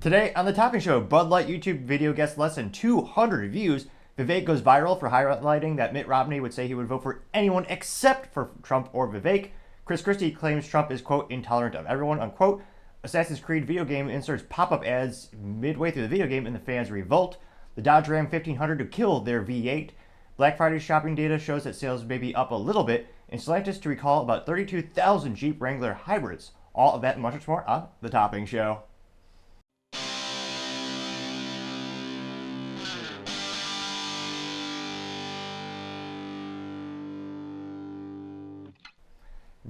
Today on the Topping Show, BudLight YouTube video gets less than 200 views. Vivek goes viral for highlighting that Mitt Romney would say he would vote for anyone except for Trump or Vivek. Christie claims Trump is, quote, intolerant of everyone, unquote. Assassin's Creed video game inserts pop-up ads midway through the video game and the fans revolt. The Dodge Ram 1500 to kill their V8. Black Friday shopping data shows that sales may be up a little bit, and Stellantis to recall about 32,000 Jeep Wrangler Hybrids. All of that and much more on the Topping Show.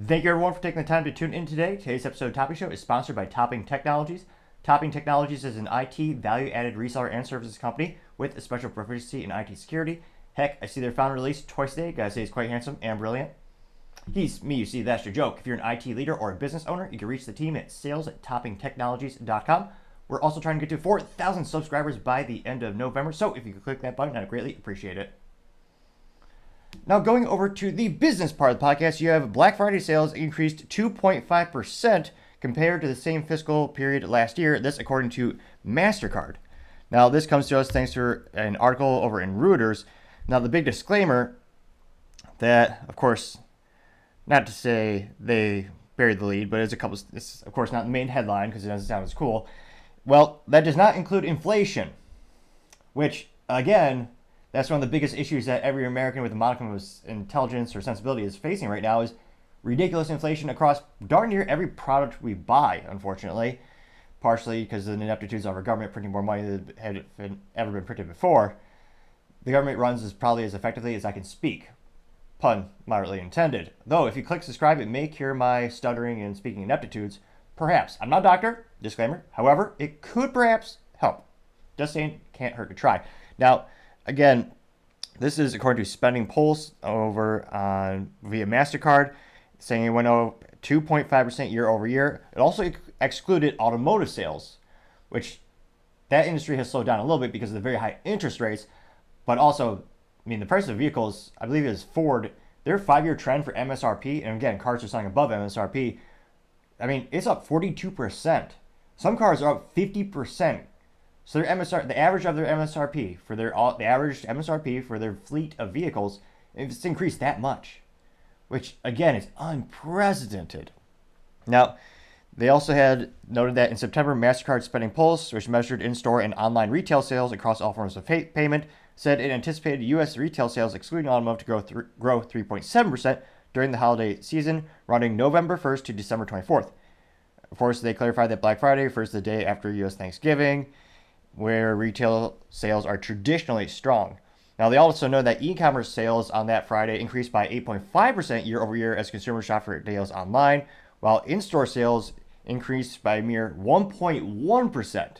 Thank you everyone for taking the time to tune in today. Today's episode of Topping Show is sponsored by Topping Technologies. Topping Technologies is an IT value-added reseller and services company with a special proficiency in IT security. Heck, I see their founder released twice a day. Gotta say he's quite handsome and brilliant. He's me, you see, that's your joke. If you're an IT leader or a business owner, you can reach the team at sales@toppingtechnologies.com. We're also trying to get to 4,000 subscribers by the end of November, so if you could click that button, I'd greatly appreciate it. Now, going over to the business part of the podcast, you have Black Friday sales increased 2.5% compared to the same fiscal period last year. This according to MasterCard. Now, this comes to us thanks to an article over in Reuters. Now, the big disclaimer that, of course, not to say they buried the lead, but it's of course not the main headline because it doesn't sound as cool. Well, that does not include inflation, which, again, that's one of the biggest issues that every American with a modicum of intelligence or sensibility is facing right now is ridiculous inflation across darn near every product we buy, unfortunately. Partially because of the ineptitudes of our government printing more money than had ever been printed before. The government runs probably as effectively as I can speak. Pun moderately intended. Though, if you click subscribe, it may cure my stuttering and speaking ineptitudes. Perhaps. I'm not a doctor. Disclaimer. However, it could perhaps help. Just saying, can't hurt to try. Now, again, this is according to Spending Pulse over via MasterCard, saying it went up 2.5% year over year. It also excluded automotive sales, which that industry has slowed down a little bit because of the very high interest rates. But also, I mean, the price of vehicles, I believe it is Ford, their 5-year trend for MSRP, and again, cars are selling above MSRP, I mean, it's up 42%. Some cars are up 50%. So their the average of their MSRP for the average MSRP for their fleet of vehicles, it's increased that much, which again is unprecedented. Now, they also had noted that in September, MasterCard Spending Pulse, which measured in-store and online retail sales across all forms of payment, said it anticipated U.S. retail sales, excluding automotive, to grow 3.7% during the holiday season, running November 1st to December 24th. Of course, they clarified that Black Friday refers to the day after U.S. Thanksgiving, where retail sales are traditionally strong. Now, they also know that e-commerce sales on that Friday increased by 8.5% year over year as consumers shop for deals online, while in-store sales increased by a mere 1.1%,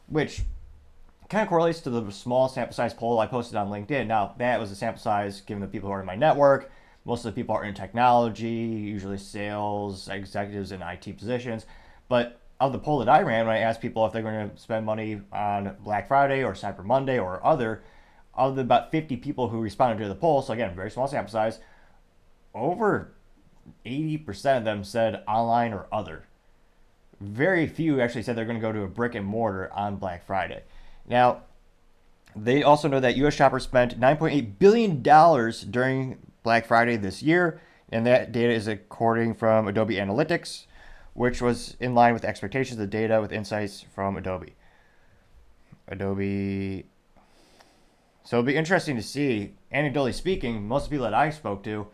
which kind of correlates to the small sample size poll I posted on LinkedIn. Now, that was a sample size given the people who are in my network. Most of the people are in technology, usually sales, executives in IT positions. But of the poll that I ran, when I asked people if they're going to spend money on Black Friday or Cyber Monday or other, of the about 50 people who responded to the poll, so again, very small sample size, over 80% of them said online or other. Very few actually said they're going to go to a brick and mortar on Black Friday. Now, they also know that U.S. shoppers spent $9.8 billion during Black Friday this year, and that data is according from Adobe Analytics, which was in line with expectations of data with insights from Adobe. So it'll be interesting to see, anecdotally speaking, most of the people that I spoke to,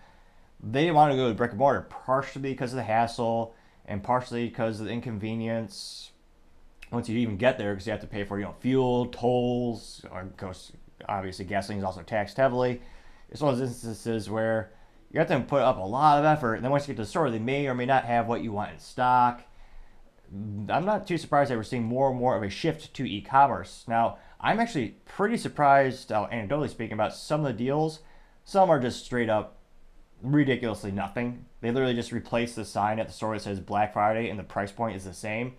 they want to go to brick and mortar, partially because of the hassle and partially because of the inconvenience once you even get there, because you have to pay for fuel, tolls, or obviously gasoline is also taxed heavily. It's one of those instances where you have to put up a lot of effort, and then once you get to the store, they may or may not have what you want in stock. I'm not too surprised that we're seeing more and more of a shift to e-commerce. Now, I'm actually pretty surprised, anecdotally speaking, about some of the deals. Some are just straight up ridiculously nothing. They literally just replace the sign at the store that says Black Friday and the price point is the same.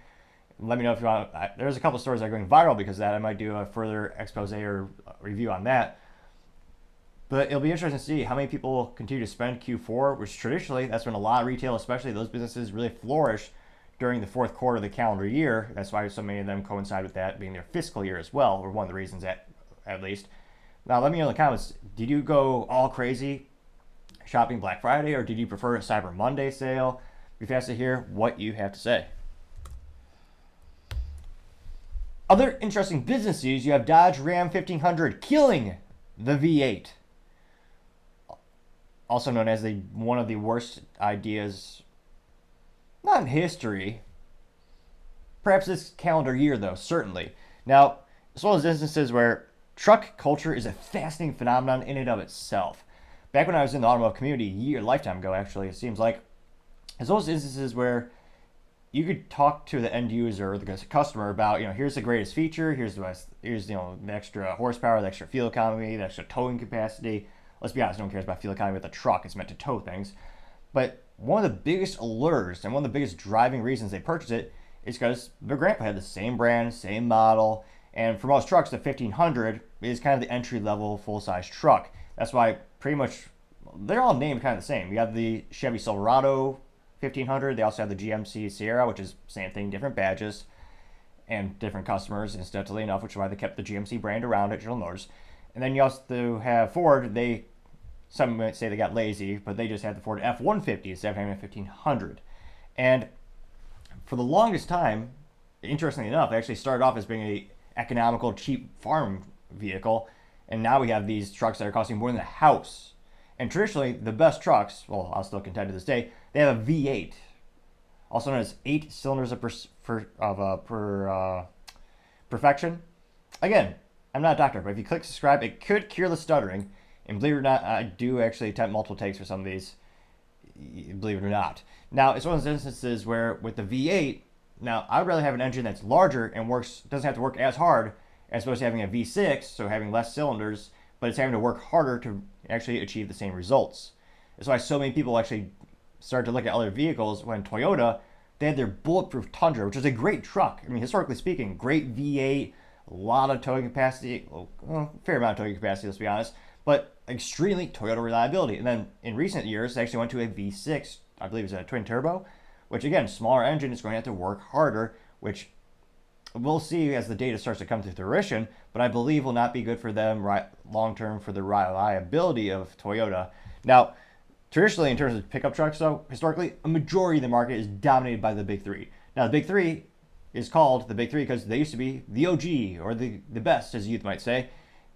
Let me know if you want. There's a couple of stores that are going viral because of that. I might do a further expose or review on that. But it'll be interesting to see how many people continue to spend Q4, which traditionally, that's when a lot of retail, especially those businesses, really flourish during the fourth quarter of the calendar year. That's why so many of them coincide with that being their fiscal year as well, or one of the reasons at least. Now, let me know in the comments, did you go all crazy shopping Black Friday, or did you prefer a Cyber Monday sale? Be fast to hear what you have to say. Other interesting business news, you have Dodge Ram 1500 killing the V8. Also known as one of the worst ideas, not in history, perhaps this calendar year though, certainly. Now, as well as instances where truck culture is a fascinating phenomenon in and of itself. Back when I was in the automotive community, a lifetime ago actually, it seems like, as well as instances where you could talk to the end user or the customer about, here's the greatest feature, here's the extra horsepower, the extra fuel economy, the extra towing capacity. Let's be honest, no one cares about fuel economy with a truck. It's meant to tow things. But one of the biggest allures and one of the biggest driving reasons they purchase it is because their grandpa had the same brand, same model, and for most trucks, the 1500 is kind of the entry-level full-size truck. That's why pretty much they're all named kind of the same. You have the Chevy Silverado 1500. They also have the GMC Sierra, which is same thing, different badges and different customers, incidentally enough, which is why they kept the GMC brand around at General Motors. And then you also have Ford. Some might say they got lazy, but they just had the Ford F-150 instead of having a 1500. And for the longest time, interestingly enough, they actually started off as being a economical, cheap farm vehicle, and now we have these trucks that are costing more than a house. And traditionally, the best trucks, well, I'll still contend to this day, they have a V8, also known as 8 cylinders of perfection. Again, I'm not a doctor, but if you click subscribe, it could cure the stuttering. And believe it or not, I do actually attempt multiple takes for some of these, believe it or not. Now, it's one of those instances where with the V8, now I'd rather have an engine that's larger and doesn't have to work as hard as opposed to having a V6, so having less cylinders, but it's having to work harder to actually achieve the same results. That's why so many people actually started to look at other vehicles when Toyota, they had their bulletproof Tundra, which is a great truck. I mean, historically speaking, great V8, a lot of towing capacity, fair amount of towing capacity, let's be honest, but extremely Toyota reliability. And then in recent years, they actually went to a V6, I believe it's a twin turbo, which again, smaller engine is going to have to work harder, which we'll see as the data starts to come to fruition, but I believe will not be good for them long-term for the reliability of Toyota. Now, traditionally, in terms of pickup trucks, though, historically, a majority of the market is dominated by the big three. Now, the big three is called the big three because they used to be the OG, or the best, as youth might say,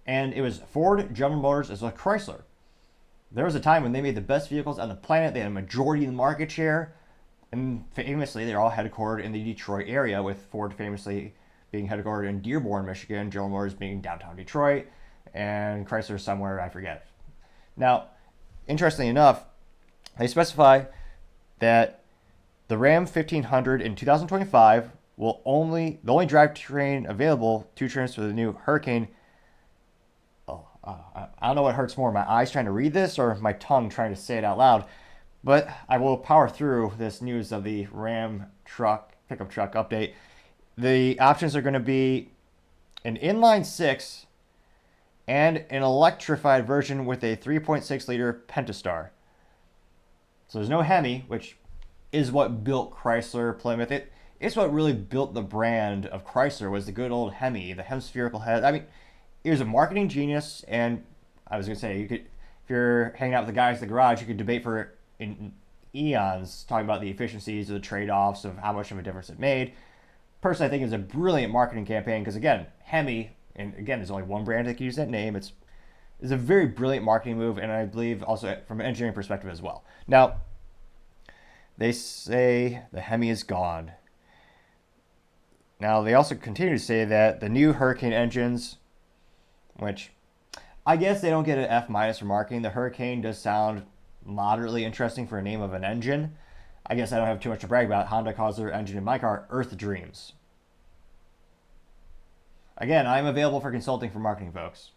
and it was Ford, General Motors, as well as Chrysler. There was a time when they made the best vehicles on the planet. They had a majority of the market share, and famously, they're all headquartered in the Detroit area, with Ford famously being headquartered in Dearborn, Michigan, General Motors being downtown Detroit, and Chrysler somewhere, I forget. Now, interestingly enough, they specify that the Ram 1500 in 2025 the only drivetrain available, 2 trims for the new Hurricane. I don't know what hurts more, my eyes trying to read this or my tongue trying to say it out loud, but I will power through this news of the Ram pickup truck update. The options are going to be an inline 6 and an electrified version with a 3.6 liter Pentastar. So there's no Hemi, which is what built Chrysler, Plymouth. It's what really built the brand of Chrysler, was the good old Hemi, the hemispherical head. I mean, it was a marketing genius, and I was going to say, if you're hanging out with the guys in the garage, you could debate for eons talking about the efficiencies of the trade-offs of how much of a difference it made. Personally, I think it's a brilliant marketing campaign because, again, Hemi, and again, there's only one brand that can use that name. It's a very brilliant marketing move, and I believe also from an engineering perspective as well. Now, they say the Hemi is gone. Now, they also continue to say that the new Hurricane engines, which I guess they don't get an F- for marketing. The Hurricane does sound moderately interesting for a name of an engine. I guess I don't have too much to brag about. Honda calls their engine in my car Earth Dreams. Again, I'm available for consulting for marketing folks.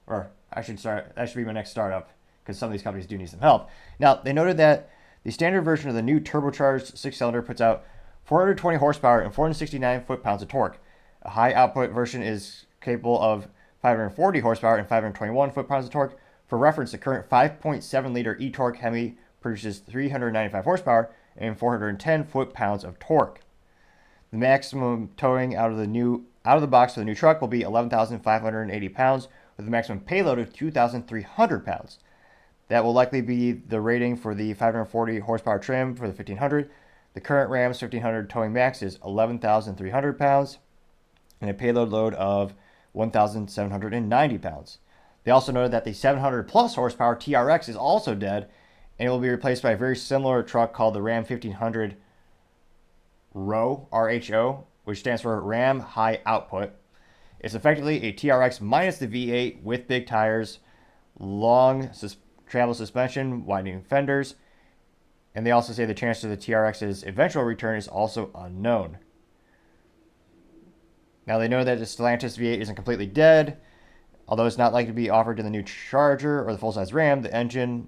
Or that should be my next startup, because some of these companies do need some help. Now, they noted that the standard version of the new turbocharged 6-cylinder puts out 420 horsepower and 469 foot-pounds of torque. A high output version is capable of 540 horsepower and 521 foot-pounds of torque. For reference, the current 5.7 liter e-torque Hemi produces 395 horsepower and 410 foot-pounds of torque. The maximum towing out of the box for the new truck will be 11,580 pounds, with a maximum payload of 2,300 pounds. That will likely be the rating for the 540 horsepower trim for the 1500. The current Ram's 1500 towing max is 11,300 pounds and a payload load of 1,790 pounds. They also noted that the 700 plus horsepower TRX is also dead, and it will be replaced by a very similar truck called the Ram 1500 RHO, which stands for Ram High Output. It's effectively a TRX minus the V8 with big tires, long travel suspension, widening fenders, and they also say the chance of the TRX's eventual return is also unknown. Now they know that the Stellantis V8 isn't completely dead, although it's not likely to be offered in the new Charger or the full-size Ram. The engines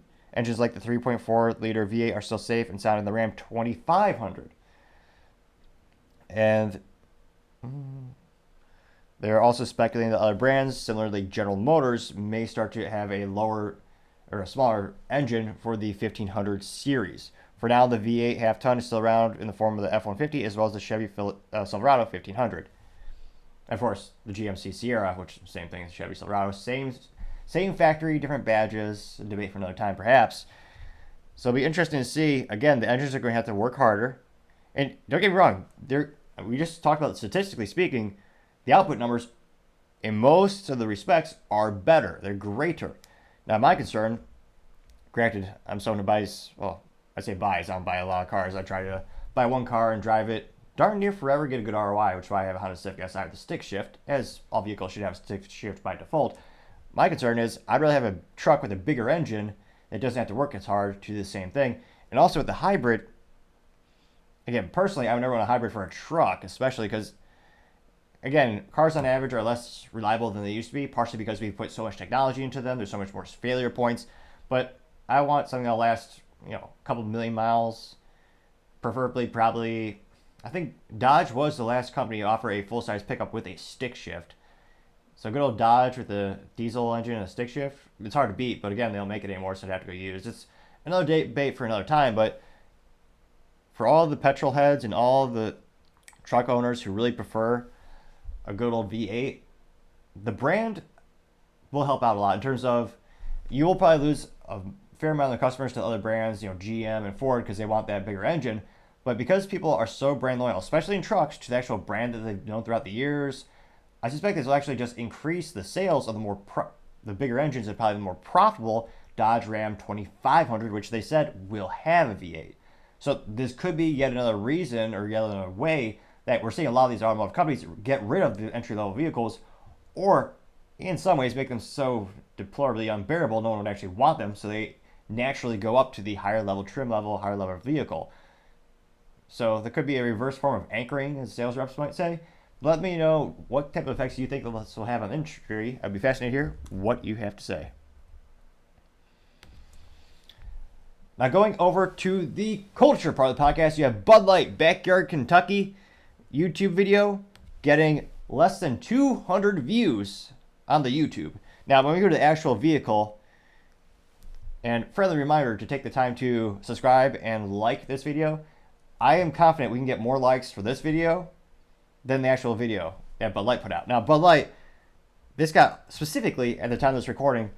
like the 3.4-liter V8 are still safe and sound in the Ram 2500. And they're also speculating that other brands, similarly General Motors, may start to have a smaller engine for the 1500 series. For now, the V8 half-ton is still around in the form of the F-150 as well as the Chevy Silverado 1500. And of course, the GMC Sierra, which is the same thing as Chevy Silverado, same factory, different badges. A debate for another time, perhaps. So it'll be interesting to see. Again, the engines are going to have to work harder. And don't get me wrong, we just talked about statistically speaking, the output numbers in most of the respects are better. They're greater. Now, my concern, granted, I'm someone who buys, well, I say buys, I don't buy a lot of cars. I try to buy one car and drive it darn near forever, get a good ROI, which is why I have a Honda Civic SI with the stick shift, as all vehicles should have a stick shift by default. My concern is I'd rather have a truck with a bigger engine that doesn't have to work as hard to do the same thing. And also with the hybrid, again, personally, I would never want a hybrid for a truck, especially because, again, cars on average are less reliable than they used to be, partially because we've put so much technology into them. There's so much more failure points. But I want something that'll last, a couple million miles, preferably probably. I think Dodge was the last company to offer a full-size pickup with a stick shift. So good old Dodge with a diesel engine and a stick shift, it's hard to beat, but again, they don't make it anymore, so it'd have to go used. It's another debate for another time, but for all the petrol heads and all the truck owners who really prefer a good old V8, the brand will help out a lot in terms of you will probably lose a fair amount of customers to other brands, GM and Ford, because they want that bigger engine. But because people are so brand loyal, especially in trucks, to the actual brand that they've known throughout the years, I suspect this will actually just increase the sales of the bigger engines and probably the more profitable Dodge Ram 2500, which they said will have a V8. So this could be yet another reason or yet another way that we're seeing a lot of these automotive companies get rid of the entry-level vehicles, or in some ways make them so deplorably unbearable no one would actually want them, so they naturally go up to the higher level trim level, higher level vehicle. So there could be a reverse form of anchoring, as sales reps might say. Let me know what type of effects you think this will have on the industry. I'd be fascinated to hear what you have to say. Now going over to the culture part of the podcast, you have BudLight Backyard Kentucky YouTube video getting less than 200 views on the YouTube. Now when we go to the actual vehicle, and friendly reminder to take the time to subscribe and like this video, I am confident we can get more likes for this video than the actual video that BudLight put out. Now, BudLight, this got specifically at the time of this recording,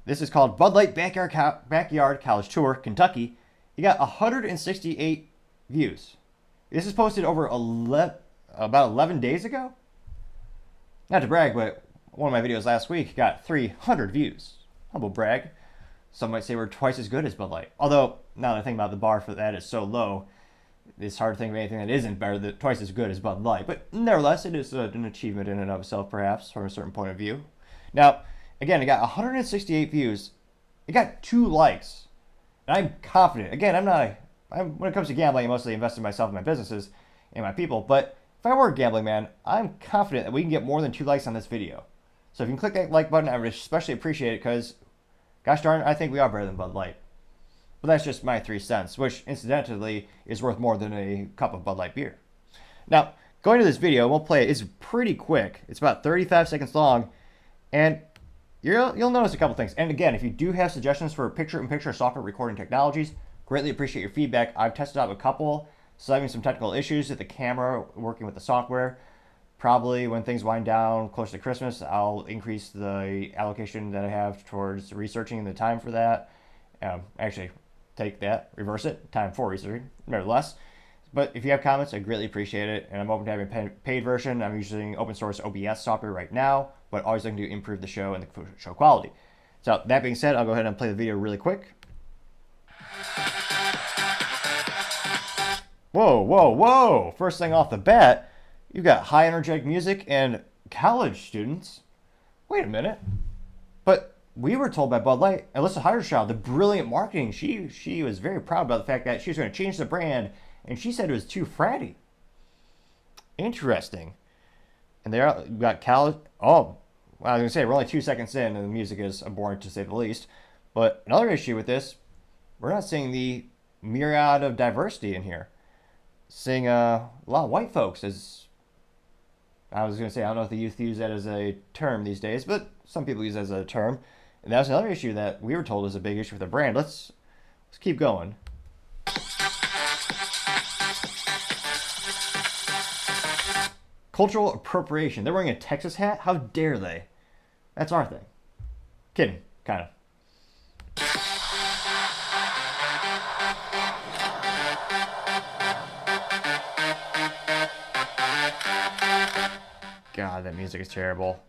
this is called BudLight Backyard College Tour, Kentucky. You got 168 views. This is posted over about 11 days ago. Not to brag, but one of my videos last week got 300 views. Humble brag. Some might say we're twice as good as BudLight. Although, now that I think about it, the bar for that is so low, it's hard to think of anything that isn't better than twice as good as BudLight. But nevertheless, it is an achievement in and of itself, perhaps, from a certain point of view. Now, again, it got 168 views. It got 2 likes. And I'm confident. Again, when it comes to gambling, I mostly invest in myself and my businesses and my people. But if I were a gambling man, I'm confident that we can get more than 2 likes on this video. So if you can click that like button, I would especially appreciate it because, gosh darn it, I think we are better than BudLight. But that's just my 3 cents, which incidentally is worth more than a cup of BudLight beer. Now, going to this video, we'll play it. It's pretty quick. It's about 35 seconds long, and you'll notice a couple things. And again, if you do have suggestions for picture-in-picture software recording technologies, greatly appreciate your feedback. I've tested out a couple Still having some technical issues with the camera, working with the software. Probably when things wind down close to Christmas, I'll increase the allocation that I have towards researching the time for that. Actually, take that, reverse it, time for researching, nevertheless. But if you have comments, I greatly appreciate it. And I'm open to having a paid version. I'm using open source OBS software right now, but always looking to improve the show and the show quality. So that being said, I'll go ahead and play the video really quick. Whoa, whoa, whoa! First thing off the bat, you've got high energetic music and college students. Wait a minute. But we were told by BudLight, Alyssa Heiderschild, the brilliant marketing, she was very proud about the fact that she was going to change the brand, and she said it was too fratty. Interesting. And there we got college. Oh, well, I was going to say, we're only 2 seconds in, and the music is abhorrent to say the least. But another issue with this, we're not seeing the myriad of diversity in here. Seeing a lot of white folks, as I was going to say, I don't know if the youth use that as a term these days, but some people use it as a term. And that was another issue that we were told is a big issue with the brand. Let's keep going. Cultural appropriation. They're wearing a Texas hat? How dare they? That's our thing. Kidding, kind of. God, that music is terrible.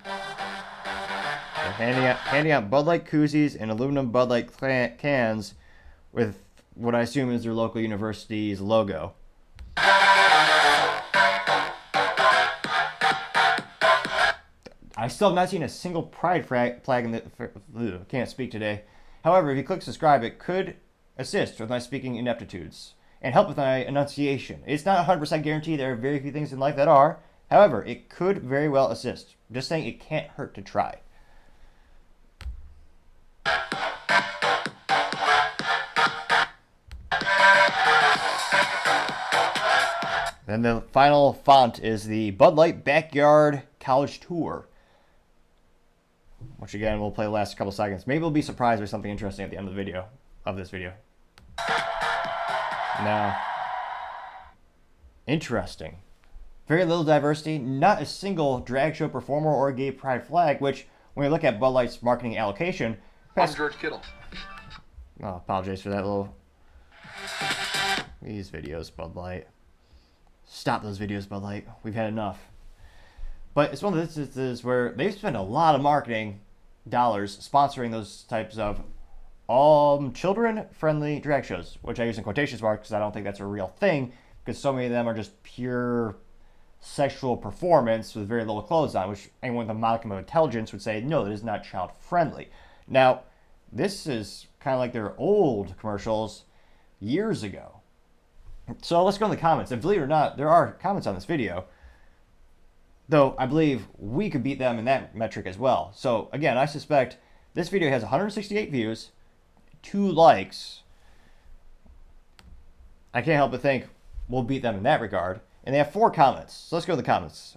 They're handing out BudLight koozies and aluminum BudLight cans with what I assume is their local university's logo. I still have not seen a single pride flag in the... Can't speak today. However, if you click subscribe, it could assist with my speaking ineptitudes and help with my enunciation. It's not 100% guaranteed. There are very few things in life that are. However, it could very well assist. Just saying, it can't hurt to try. Then the final font is the BudLight Backyard College Tour, which again, we'll play the last couple seconds. Maybe we'll be surprised by something interesting at the end of the video, of this video. Now, interesting. Very little diversity, not a single drag show performer or gay pride flag, which, when you look at BudLight's marketing allocation... I'm George Kittle. Oh, apologize for that little... These videos, BudLight. Stop those videos, BudLight. We've had enough. But it's one of those instances where they've spent a lot of marketing dollars sponsoring those types of children-friendly drag shows, which I use in quotation marks because I don't think that's a real thing, because so many of them are just pure sexual performance with very little clothes on, which anyone with a modicum of intelligence would say, no, that is not child-friendly. Now, this is kind of like their old commercials years ago. So let's go in the comments. And believe it or not, there are comments on this video, though I believe we could beat them in that metric as well. So again, I suspect this video has 168 views, 2 likes. I can't help but think we'll beat them in that regard. And they have 4 comments. So let's go to the comments.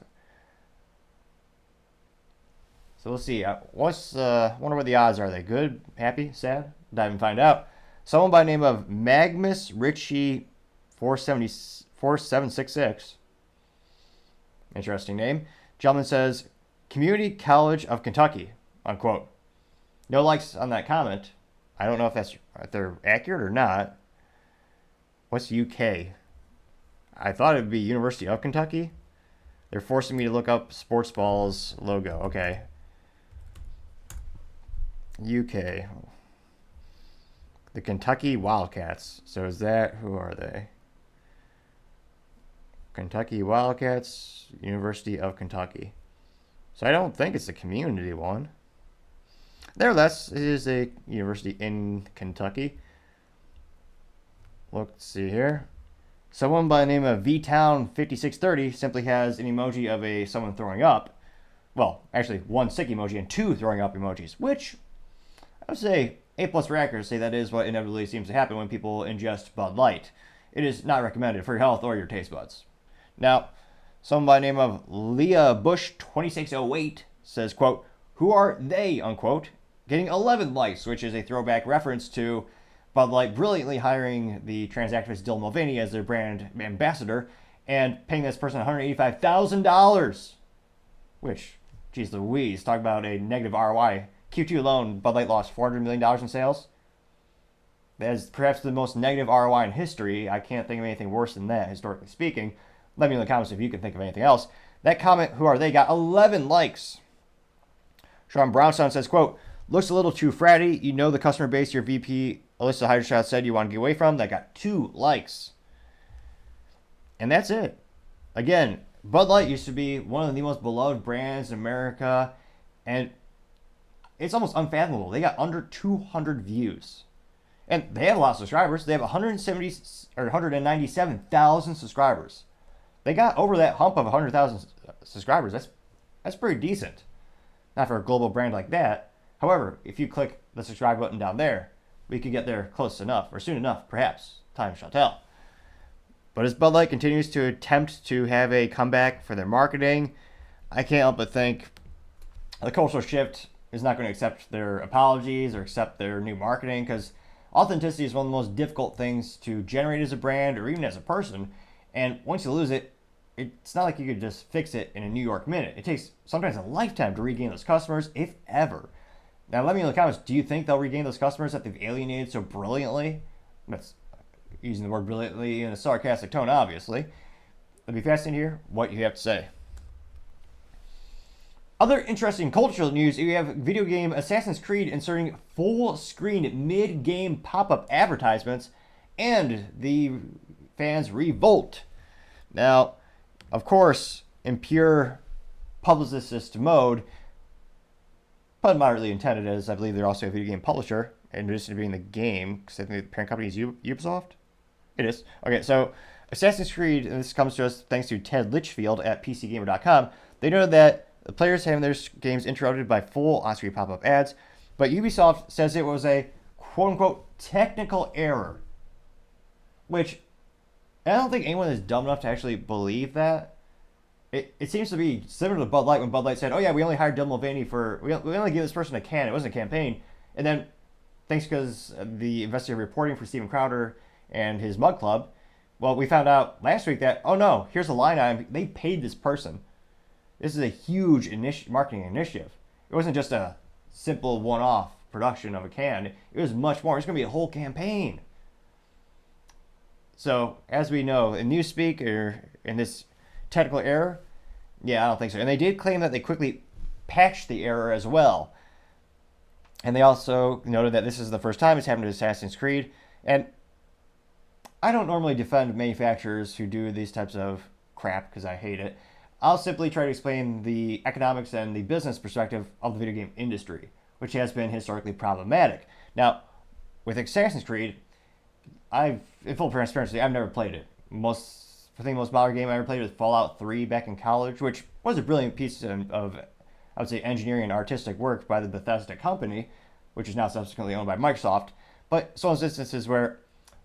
So let's see. Wonder what the odds are. Are they good, happy, sad? Dive and find out. Someone by the name of Magnus Ritchie 4766. Interesting name. Gentleman says, Community College of Kentucky, unquote. No likes on that comment. I don't know if they're accurate or not. What's UK? I thought it would be University of Kentucky. They're forcing me to look up sports ball's logo. Okay. UK. The Kentucky Wildcats. So is that, who are they? Kentucky Wildcats, University of Kentucky. So I don't think it's a community one. Nevertheless, it is a university in Kentucky. Let's see here. Someone by the name of VTown5630 simply has an emoji of someone throwing up. Well, actually, 1 sick emoji and 2 throwing up emojis, which I would say A+ for accuracy. That is what inevitably seems to happen when people ingest BudLight. It is not recommended for your health or your taste buds. Now, someone by the name of Leah Bush 2608 says, quote, who are they, unquote, getting 11 likes, which is a throwback reference to Bud Light brilliantly hiring the trans activist Dylan Mulvaney as their brand ambassador and paying this person $185,000, which, geez Louise, talk about a negative ROI. Q2 alone, Bud Light lost $400 million in sales. That is perhaps the most negative ROI in history. I can't think of anything worse than that, historically speaking. Let me know in the comments if you can think of anything else. That comment, who are they, got 11 likes. Sean Brownstone says, quote, looks a little too fratty. You know the customer base your VP, Alyssa Hydershot, said you want to get away from. That got 2 likes. And that's it. Again, Bud Light used to be one of the most beloved brands in America. And it's almost unfathomable. They got under 200 views. And they have a lot of subscribers. They have 197,000 subscribers. They got over that hump of 100,000 subscribers. That's pretty decent. Not for a global brand like that. However, if you click the subscribe button down there, we could get there close enough, or soon enough, perhaps. Time shall tell. But as Bud Light continues to attempt to have a comeback for their marketing, I can't help but think the cultural shift is not going to accept their apologies or accept their new marketing, because authenticity is one of the most difficult things to generate as a brand or even as a person. And once you lose it, it's not like you could just fix it in a New York minute. It takes sometimes a lifetime to regain those customers, if ever. Now, let me know in the comments, do you think they'll regain those customers that they've alienated so brilliantly? That's using the word brilliantly in a sarcastic tone, obviously. It'll be fascinating to hear what you have to say. Other interesting cultural news, you have video game Assassin's Creed inserting full-screen mid-game pop-up advertisements and the fans' revolt. Now, of course, in pure publicist mode, but moderately intended, as I believe they're also a video game publisher, in addition to being the game, because I think the parent company is Ubisoft? It is. Okay, so Assassin's Creed, and this comes to us thanks to Ted Litchfield at PCGamer.com, they noted that the players having their games interrupted by full on-screen pop-up ads, but Ubisoft says it was a quote-unquote technical error, which I don't think anyone is dumb enough to actually believe that. It seems to be similar to Bud Light when Bud Light said, oh yeah, we only hired Dylan Mulvaney we only gave this person a can. It wasn't a campaign. And then, thanks because the investigative reporting for Steven Crowder and his Mug Club, well, we found out last week that, oh no, here's a line item. They paid this person. This is a huge marketing initiative. It wasn't just a simple one-off production of a can. It was much more. It's going to be a whole campaign. So, as we know, in Newspeak, or in this technical error, yeah, I don't think so. And they did claim that they quickly patched the error as well. And they also noted that this is the first time it's happened to Assassin's Creed. And I don't normally defend manufacturers who do these types of crap because I hate it. I'll simply try to explain the economics and the business perspective of the video game industry, which has been historically problematic. Now, with Assassin's Creed, in full transparency, I've never played it. I think the most modern game I ever played was Fallout 3 back in college, which was a brilliant piece of, I would say, engineering and artistic work by the Bethesda company, which is now subsequently owned by Microsoft. But it's one of those instances where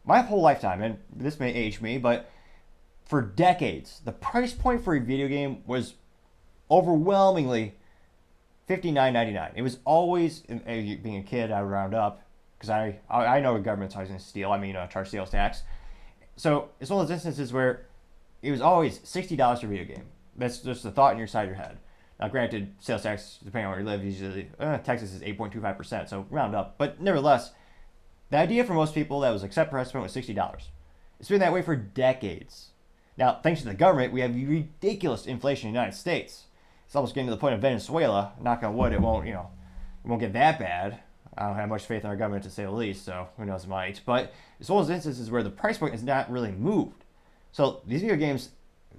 my whole lifetime, and this may age me, but for decades, the price point for a video game was overwhelmingly $59.99. It was always, being a kid, I would round up, because I know the government's always going to steal, charge sales tax. So it's one of those instances where it was always $60 for a video game. That's just the thought in your side of your head. Now, granted, sales tax, depending on where you live, usually Texas is 8.25%, so round up. But nevertheless, the idea for most people that was accept price point was $60. It's been that way for decades. Now, thanks to the government, we have ridiculous inflation in the United States. It's almost getting to the point of Venezuela. Knock on wood, it won't get that bad. I don't have much faith in our government, to say the least, so who knows, it might. But it's one of those instances where the price point has not really moved. So these video games,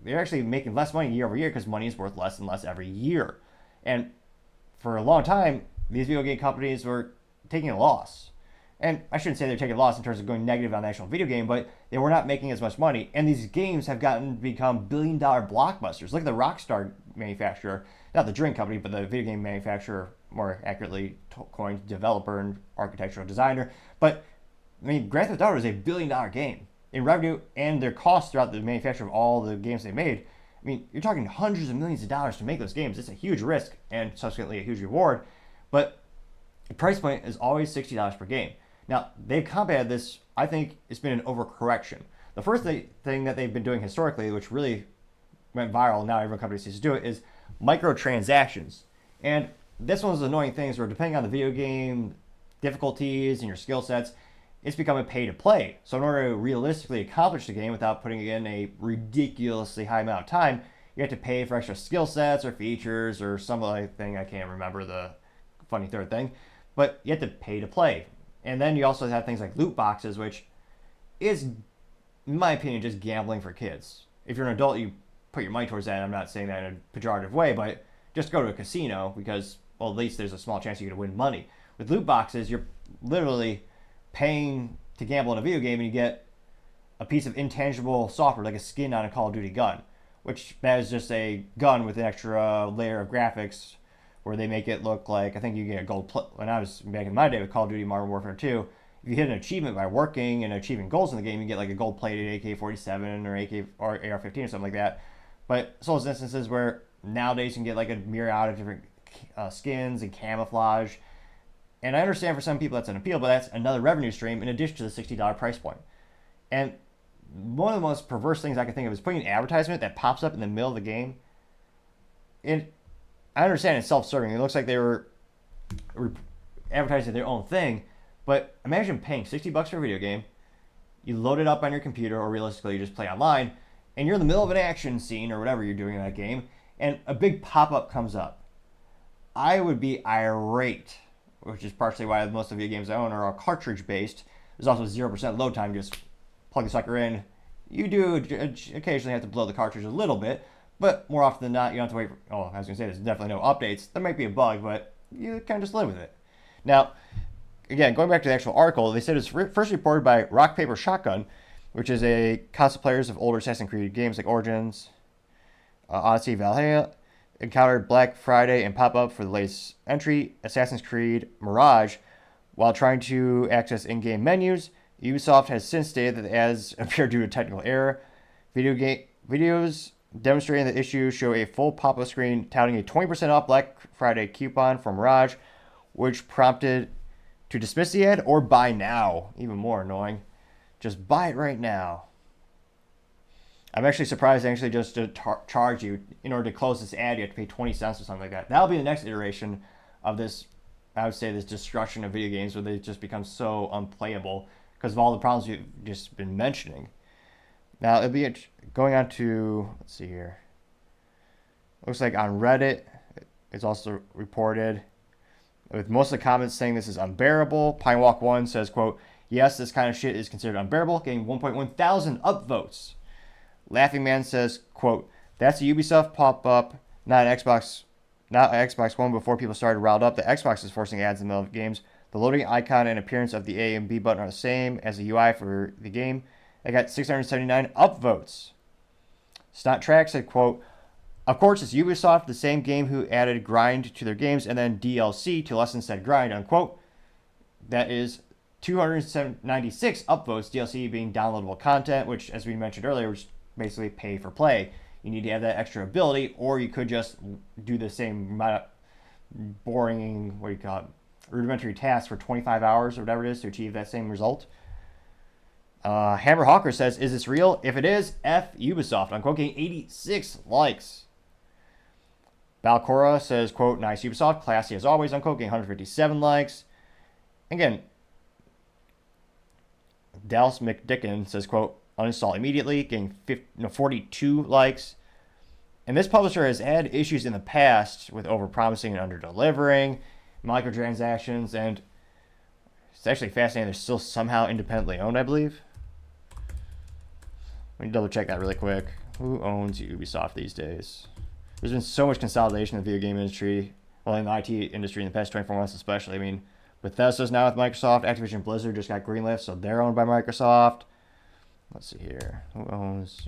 they're actually making less money year over year because money is worth less and less every year. And for a long time, these video game companies were taking a loss. And I shouldn't say they're taking a loss in terms of going negative on the actual video game, but they were not making as much money. And these games have become billion-dollar blockbusters. Look at the Rockstar manufacturer, not the drink company, but the video game manufacturer, more accurately coined developer and architectural designer. But, Grand Theft Auto is a billion-dollar game in revenue, and their costs throughout the manufacture of all the games they made. You're talking hundreds of millions of dollars to make those games. It's a huge risk and subsequently a huge reward. But the price point is always $60 per game. Now, they've combated this, I think it's been an overcorrection. The first thing that they've been doing historically, which really went viral, now every company seems to do it, is microtransactions. And this one's annoying things where depending on the video game difficulties and your skill sets, it's become a pay to play. So in order to realistically accomplish the game without putting in a ridiculously high amount of time, you have to pay for extra skill sets or features or some other thing. I can't remember the funny third thing, but you have to pay to play. And then you also have things like loot boxes, which is, in my opinion, just gambling for kids. If you're an adult, you put your money towards that. I'm not saying that in a pejorative way, but just go to a casino because, well, at least there's a small chance you're going to win money. With loot boxes, you're literally paying to gamble in a video game and you get a piece of intangible software, like a skin on a Call of Duty gun, which that is just a gun with an extra layer of graphics where they make it look like, I think you get a gold when I was back in my day with Call of Duty Modern Warfare 2, if you hit an achievement by working and achieving goals in the game, you get like a gold-plated AK-47 or AR-15 or something like that. But so there's instances where nowadays you can get like a myriad of different skins and camouflage. And I understand for some people that's an appeal, but that's another revenue stream in addition to the $60 price point. And one of the most perverse things I can think of is putting an advertisement that pops up in the middle of the game. And I understand it's self-serving. It looks like they were advertising their own thing. But imagine paying $60 for a video game. You load it up on your computer, or realistically, you just play online, and you're in the middle of an action scene or whatever you're doing in that game, and a big pop-up comes up. I would be irate, which is partially why most of the video games I own are all cartridge-based. There's also 0% load time. You just plug the sucker in. You do occasionally have to blow the cartridge a little bit, but more often than not, you don't have to wait for, I was going to say, there's definitely no updates. There might be a bug, but you kind of just live with it. Now, again, going back to the actual article, they said it's first reported by Rock Paper Shotgun, which is a console players of older Assassin's Creed games like Origins, Odyssey, Valhalla, encountered Black Friday and pop-up for the latest entry, Assassin's Creed Mirage. While trying to access in-game menus, Ubisoft has since stated that the ads appear due to technical error. Videos demonstrating the issue show a full pop-up screen touting a 20% off Black Friday coupon from Mirage, which prompted to dismiss the ad or buy now. Even more annoying. Just buy it right now. I'm actually surprised they actually just charge you. In order to close this ad, you have to pay 20 cents or something like that. That'll be the next iteration of this, I would say, this destruction of video games where they just become so unplayable because of all the problems you've just been mentioning. Now, it'll be going on to, let's see here. Looks like on Reddit, it's also reported, with most of the comments saying this is unbearable. PineWalk1 says, quote, yes, this kind of shit is considered unbearable, getting 1.1 thousand upvotes. Laughing Man says, quote, that's a Ubisoft pop-up, not an Xbox One before people started riled up. The Xbox is forcing ads in the middle of games. The loading icon and appearance of the A and B button are the same as the UI for the game. They got 679 upvotes. Snot Track said, quote, of course, it's Ubisoft, the same game who added grind to their games and then DLC to lessen said grind, unquote. That is 296 upvotes, DLC being downloadable content, which, as we mentioned earlier, was basically pay for play. You need to have that extra ability, or you could just do the same boring, rudimentary task for 25 hours or whatever it is to achieve that same result. Hammer Hawker says, is this real? If it is, F Ubisoft, unquote, getting 86 likes. Balcora says, quote, nice Ubisoft, classy as always, unquote, getting 157 likes. Again, Dallas McDickon says, quote, uninstall immediately, getting 42 likes. And this publisher has had issues in the past with overpromising and under-delivering, microtransactions, and it's actually fascinating they're still somehow independently owned, I believe. Let me double check that really quick. Who owns Ubisoft these days? There's been so much consolidation in the video game industry, well, in the IT industry in the past 24 months especially. I mean, Bethesda's now with Microsoft. Activision Blizzard just got greenlit, so they're owned by Microsoft. Let's see here. Who owns?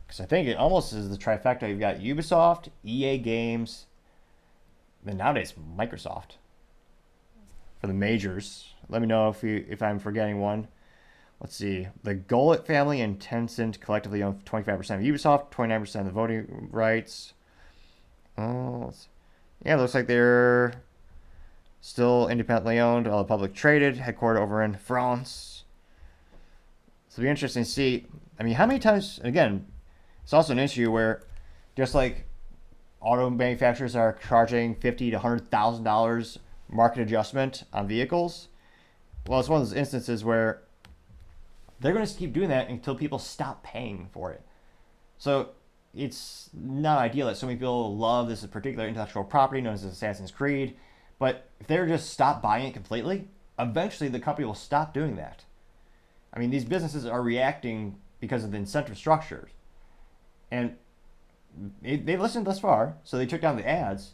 Because I think it almost is the trifecta. You've got Ubisoft, EA Games, then nowadays Microsoft for the majors. Let me know if I'm forgetting one. Let's see. The Gullet family and Tencent collectively own 25% of Ubisoft, 29% of the voting rights. Oh, yeah, it looks like they're Still independently owned, public traded, headquartered over in France. So it'll be interesting to see. I mean, how many times, again, it's also an issue where just like auto manufacturers are charging $50,000 to $100,000 market adjustment on vehicles. Well, it's one of those instances where they're going to keep doing that until people stop paying for it. So it's not ideal that so many people love this particular intellectual property known as Assassin's Creed, but if they just stop buying it completely, eventually the company will stop doing that. I mean, these businesses are reacting because of the incentive structures. And they've listened thus far, so they took down the ads.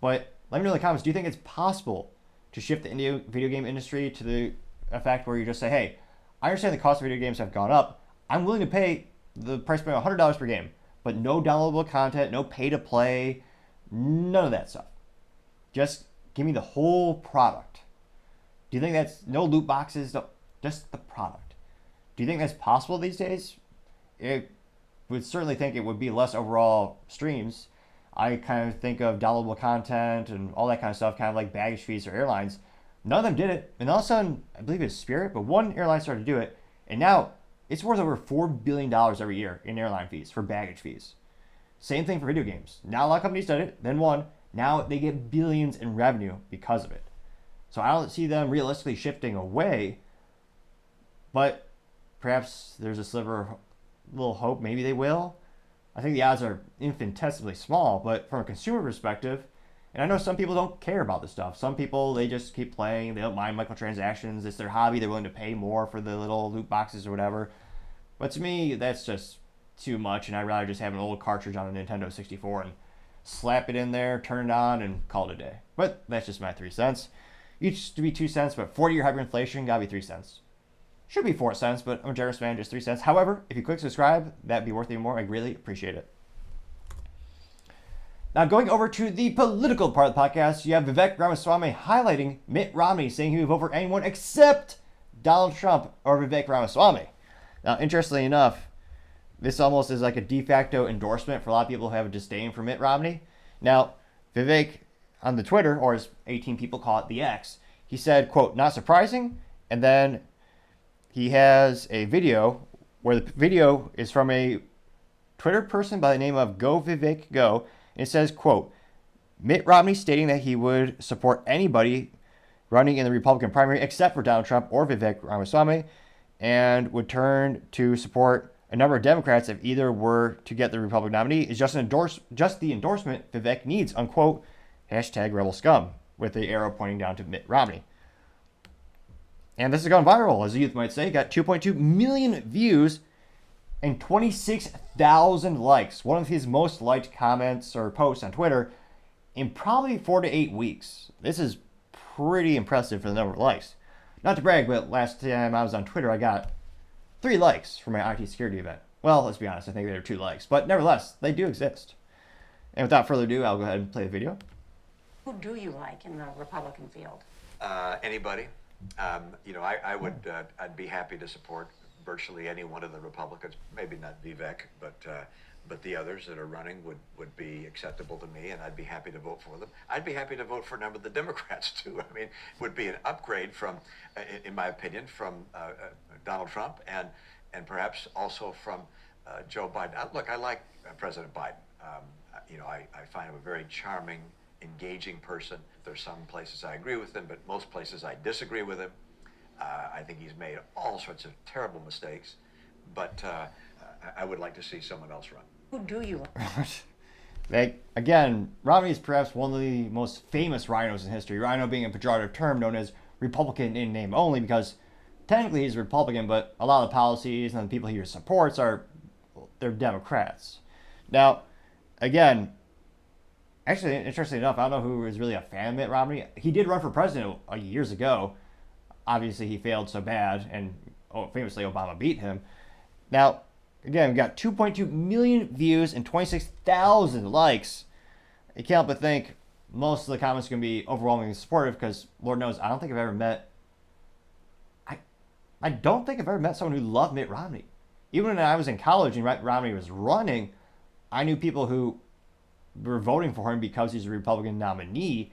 But let me know in the comments, do you think it's possible to shift the video game industry to the effect where you just say, hey, I understand the cost of video games have gone up. I'm willing to pay the price point of $100 per game, but no downloadable content, no pay to play, none of that stuff. Just give me the whole product. Do you think that's no loot boxes, just the product? Do you think that's possible these days? It would certainly think it would be less overall streams. I kind of think of downloadable content and all that kind of stuff, kind of like baggage fees or airlines. None of them did it. And all of a sudden, I believe it's Spirit, but one airline started to do it. And now it's worth over $4 billion every year in airline fees for baggage fees. Same thing for video games. Now a lot of companies did it, then one. Now they get billions in revenue because of it. So I don't see them realistically shifting away. But perhaps there's a sliver of little hope. Maybe they will. I think the odds are infinitesimally small, but from a consumer perspective, and I know some people don't care about this stuff. Some people, they just keep playing. They don't mind microtransactions. It's their hobby. They're willing to pay more for the little loot boxes or whatever. But to me, that's just too much, and I'd rather just have an old cartridge on a Nintendo 64 and slap it in there, turn it on, and call it a day. But that's just my 3 cents. Used to be 2 cents, but 40-year hyperinflation gotta be 3 cents. Should be 4 cents, but I'm a generous man, just 3 cents. However, if you click subscribe, that'd be worth even more. I really appreciate it. Now, going over to the political part of the podcast, you have Vivek Ramaswamy highlighting Mitt Romney, saying he would vote for anyone except Donald Trump or Vivek Ramaswamy. Now, interestingly enough, this almost is like a de facto endorsement for a lot of people who have a disdain for Mitt Romney. Now, Vivek on the Twitter, or as 18 people call it, the X, he said, quote, not surprising, and then he has a video where the video is from a Twitter person by the name of Go Vivek Go. And it says, quote, Mitt Romney stating that he would support anybody running in the Republican primary except for Donald Trump or Vivek Ramaswamy, and would turn to support a number of Democrats if either were to get the Republican nominee is just the endorsement Vivek needs, unquote, hashtag rebel scum, with the arrow pointing down to Mitt Romney. And this has gone viral, as the youth might say. Got 2.2 million views and 26,000 likes. One of his most liked comments or posts on Twitter in probably 4 to 8 weeks. This is pretty impressive for the number of likes. Not to brag, but last time I was on Twitter, I got 3 likes for my IT security event. Well, let's be honest, I think there are 2 likes, but nevertheless, they do exist. And without further ado, I'll go ahead and play the video. Who do you like in the Republican field? Anybody. I'd be happy to support virtually any one of the Republicans. Maybe not Vivek, but the others that are running would be acceptable to me, and I'd be happy to vote for them. I'd be happy to vote for a number of the Democrats too. I mean, it would be an upgrade from, in my opinion, from Donald Trump and perhaps also from Joe Biden. Look, I like President Biden. I find him a very charming, engaging person. There's some places I agree with him, but most places I disagree with him. I think he's made all sorts of terrible mistakes, but I would like to see someone else run. Who do you like? Again, Romney is perhaps one of the most famous rhinos in history. Rhino being a pejorative term known as Republican in name only, because technically he's a Republican, but a lot of the policies and the people he supports they're Democrats. Now, again, actually, interestingly enough, I don't know who is really a fan of Mitt Romney. He did run for president years ago. Obviously, he failed so bad, and famously, Obama beat him. Now, again, we got 2.2 million views and 26,000 likes. You can't help but think most of the comments are going to be overwhelmingly supportive, because Lord knows, I don't think I've ever met someone who loved Mitt Romney. Even when I was in college and Mitt Romney was running, I knew people who were voting for him because he's a Republican nominee.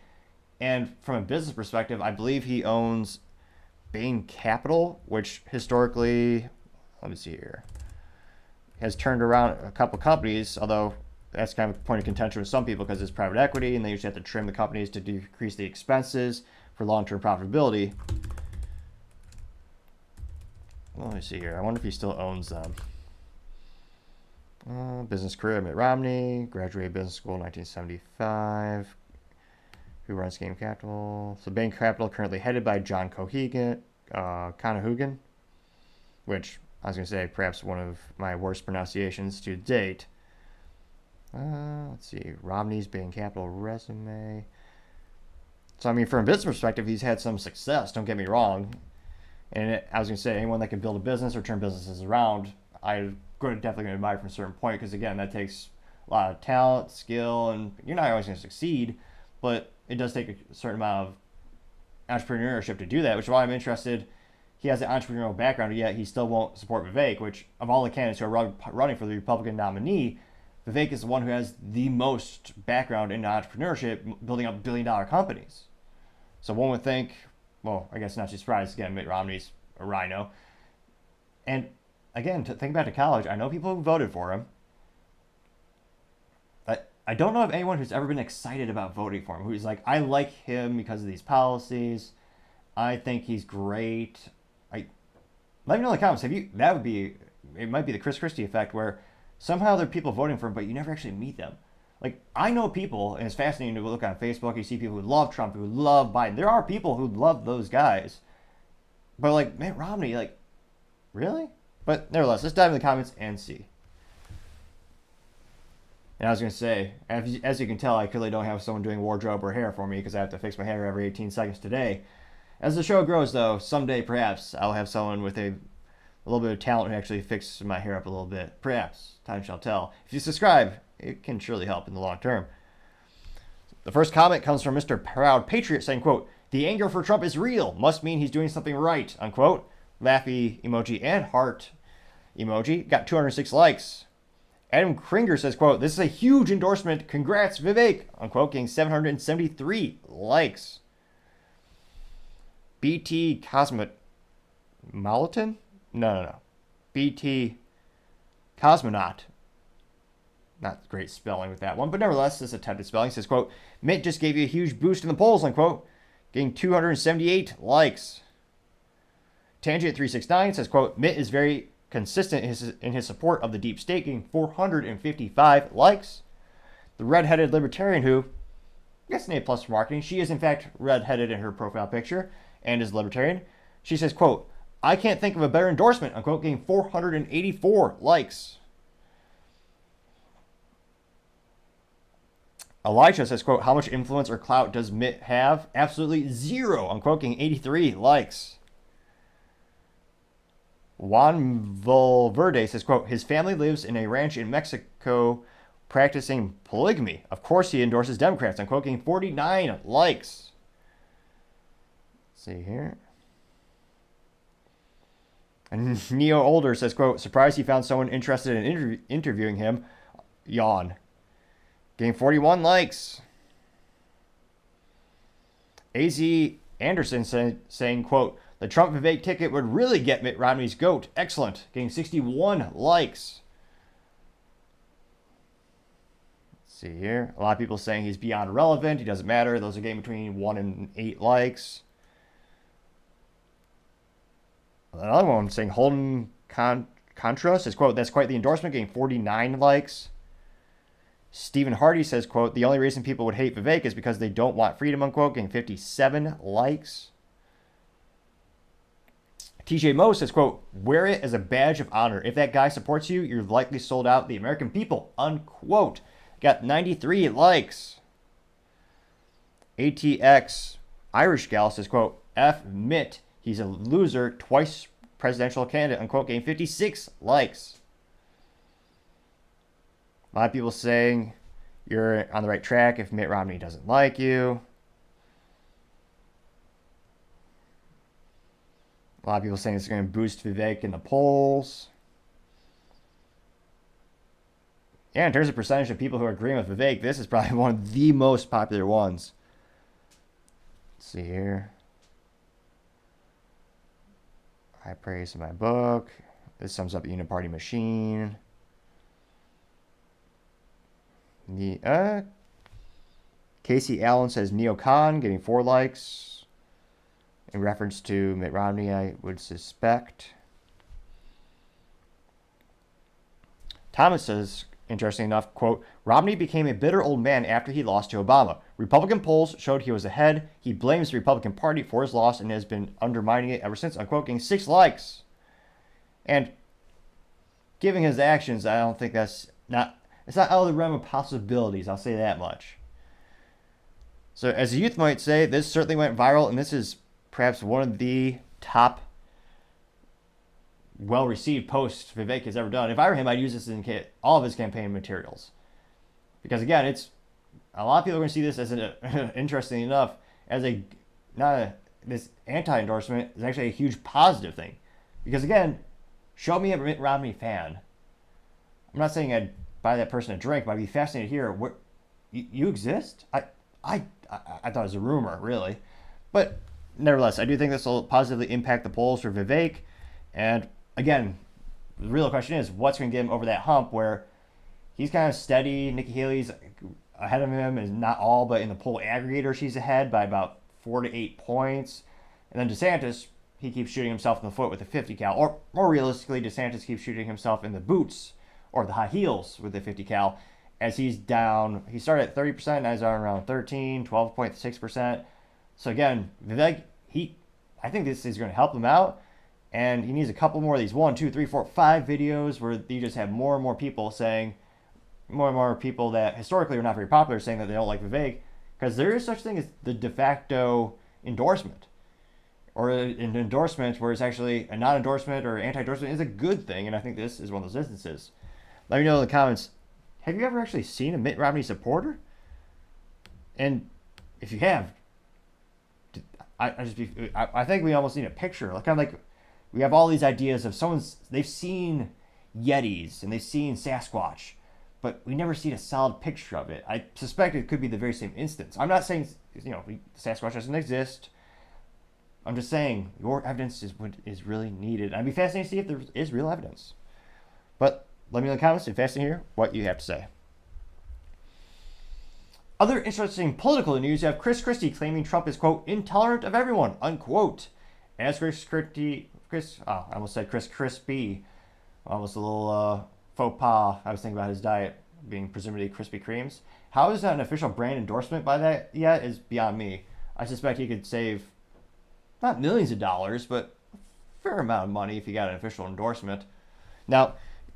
And from a business perspective, I believe he owns Bain Capital, which historically, let me see here, has turned around a couple companies, although that's kind of a point of contention with some people because it's private equity and they usually have to trim the companies to decrease the expenses for long-term profitability. Well, let me see here. I wonder if he still owns them. Business career, Mitt Romney, graduated business school in 1975. Who runs Game Capital? So Bain Capital currently headed by John Conahugan, which I was going to say perhaps one of my worst pronunciations to date. Let's see. Romney's Bain Capital resume. So, I mean, from a business perspective, he's had some success. Don't get me wrong. And I was going to say, anyone that can build a business or turn businesses around, I'm definitely going to admire from a certain point because, again, that takes a lot of talent, skill, and you're not always going to succeed, but it does take a certain amount of entrepreneurship to do that, which is why I'm interested. He has an entrepreneurial background, yet he still won't support Vivek, which of all the candidates who are running for the Republican nominee, Vivek is the one who has the most background in entrepreneurship, building up billion-dollar companies. So one would think, well, I guess not too surprised, again, Mitt Romney's a rhino. And again, to think back to college, I know people who voted for him. I don't know of anyone who's ever been excited about voting for him, who's like, I like him because of these policies. I think he's great. Let me know in the comments. It might be the Christie effect where somehow there are people voting for him, but you never actually meet them. Like, I know people, and it's fascinating to look on Facebook, you see people who love Trump, who love Biden. There are people who love those guys. But, like, Mitt Romney, like, really? But nevertheless, let's dive in the comments and see. And I was going to say, as you can tell, I clearly don't have someone doing wardrobe or hair for me because I have to fix my hair every 18 seconds today. As the show grows, though, someday perhaps I'll have someone with a little bit of talent who actually fixes my hair up a little bit. Perhaps. Time shall tell. If you subscribe, it can surely help in the long term. The first comment comes from Mr. Proud Patriot saying, quote, "The anger for Trump is real. Must mean he's doing something right," unquote. Laughy emoji and heart emoji. Got 206 likes. Adam Kringer says, quote, "This is a huge endorsement. Congrats, Vivek," unquote, getting 773 likes. BT Cosmopolitan? No. BT Cosmonaut. Not great spelling with that one, but nevertheless, this attempted spelling says, quote, "Mitt just gave you a huge boost in the polls," unquote, getting 278 likes. Tangent369 says, quote, "Mitt is very consistent in his support of the deep state," getting 455 likes. The redheaded libertarian who gets an A+ for marketing. She is, in fact, redheaded in her profile picture and is libertarian. She says, quote, "I can't think of a better endorsement," unquote, getting 484 likes. Elijah says, quote, "How much influence or clout does Mitt have? Absolutely zero," unquote, getting 83 likes. Juan Valverde says, quote, "His family lives in a ranch in Mexico practicing polygamy. Of course he endorses Democrats," unquote, getting 49 likes. Let's see here. And Neo Older says, quote, "Surprised he found someone interested in interviewing him. Yawn." Getting 41 likes. AZ Anderson saying, quote, "The Trump Vivek ticket would really get Mitt Romney's goat. Excellent." Getting 61 likes. Let's see here. A lot of people saying he's beyond relevant. He doesn't matter. Those are getting between 1 and 8 likes. Another one saying Holden Contra says, quote, "That's quite the endorsement," getting 49 likes. Stephen Hardy says, quote, "The only reason people would hate Vivek is because they don't want freedom," unquote, getting 57 likes. TJ Moe says, quote, "Wear it as a badge of honor. If that guy supports you, you're likely sold out the American people," unquote. Got 93 likes. ATX Irish Gal says, quote, "F Mitt. He's a loser, twice presidential candidate," unquote, getting 56 likes. A lot of people saying you're on the right track if Mitt Romney doesn't like you. A lot of people saying it's going to boost Vivek in the polls. Yeah, in terms of percentage of people who are agreeing with Vivek, this is probably one of the most popular ones. Let's see here. High praise in my book. This sums up the uniparty machine. Casey Allen says neocon, getting 4 likes. In reference to Mitt Romney, I would suspect. Thomas says, interesting enough, quote, Romney became a bitter old man after he lost to Obama. Republican polls showed he was ahead. He blames the Republican Party for his loss and has been undermining it ever since. Unquote, getting 6 likes. And given his actions, I don't think it's not out of the realm of possibilities. I'll say that much. So as the youth might say, this certainly went viral, and this is perhaps one of the top well-received posts Vivek has ever done. If I were him, I'd use this in all of his campaign materials. Because again, it's a lot of people are going to see this as interestingly enough, as this anti-endorsement is actually a huge positive thing. Because again, show me a Mitt Romney fan. I'm not saying I'd buy that person a drink, but I'd be fascinated to hear what you exist. I thought it was a rumor, really, but nevertheless, I do think this will positively impact the polls for Vivek. And again, the real question is, what's going to get him over that hump where he's kind of steady? Nikki Haley's ahead of him, is not all, but in the poll aggregator, she's ahead by about 4 to 8 points. And then DeSantis, he keeps shooting himself in the foot with a 50 cal, or more realistically, DeSantis keeps shooting himself in the boots or the high heels with the 50 cal. As he's down, he started at 30%, now he's down around 12.6%. So again, Vivek, I think this is going to help him out, and he needs a couple more of these 1, 2, 3, 4, 5 videos where you just have more and more people saying, more and more people that historically are not very popular saying that they don't like Vivek, because there is such thing as the de facto endorsement, or an endorsement where it's actually a non-endorsement or anti-endorsement is a good thing, and I think this is one of those instances. Let me know in the comments. Have you ever actually seen a Mitt Romney supporter? And if you have, I think we almost need a picture. Like, kind of like we have all these ideas of they've seen Yetis and they've seen Sasquatch, but we never seen a solid picture of it. I suspect it could be the very same instance. I'm not saying, Sasquatch doesn't exist. I'm just saying your evidence is what is really needed. I'd be fascinated to see if there is real evidence. But let me know in the comments. It's fascinating to hear what you have to say. Other interesting political news, you have Christie claiming Trump is, quote, intolerant of everyone, unquote. As Crispy, almost a little faux pas. I was thinking about his diet being presumably Krispy Kremes. How is that an official brand endorsement by that yet is beyond me. I suspect he could save not millions of dollars, but a fair amount of money if he got an official endorsement. Now,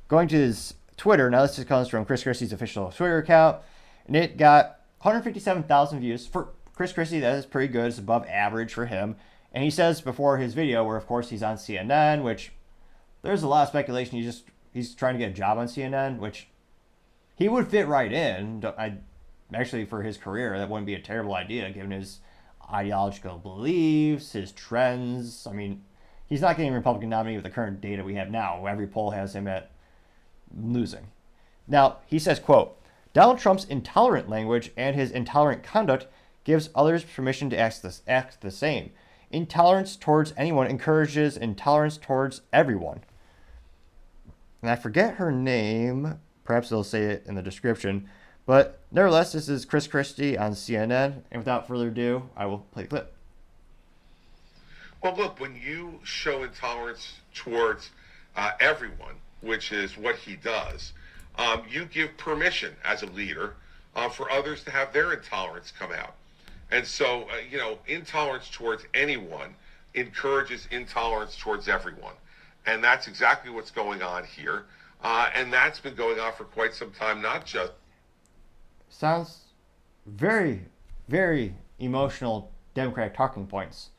going to his Twitter, now this just comes from Chris Christie's official Twitter account, and it got 157,000 views. For Chris Christie, that is pretty good. It's above average for him. And he says before his video, where of course he's on CNN, which there's a lot of speculation he's trying to get a job on CNN, which he would fit right in. Actually, for his career, that wouldn't be a terrible idea given his ideological beliefs, his trends. I mean, he's not getting Republican nominee with the current data we have now. Every poll has him at losing. Now, he says, quote, Donald Trump's intolerant language and his intolerant conduct gives others permission to act the same. Intolerance towards anyone encourages intolerance towards everyone. And I forget her name. Perhaps they'll say it in the description. But nevertheless, this is Chris Christie on CNN. And without further ado, I will play the clip. Well, look, when you show intolerance towards everyone, which is what he does, you give permission as a leader for others to have their intolerance come out. And so, intolerance towards anyone encourages intolerance towards everyone. And that's exactly what's going on here. And that's been going on for quite some time, not just... Sounds very, very emotional Democratic talking points.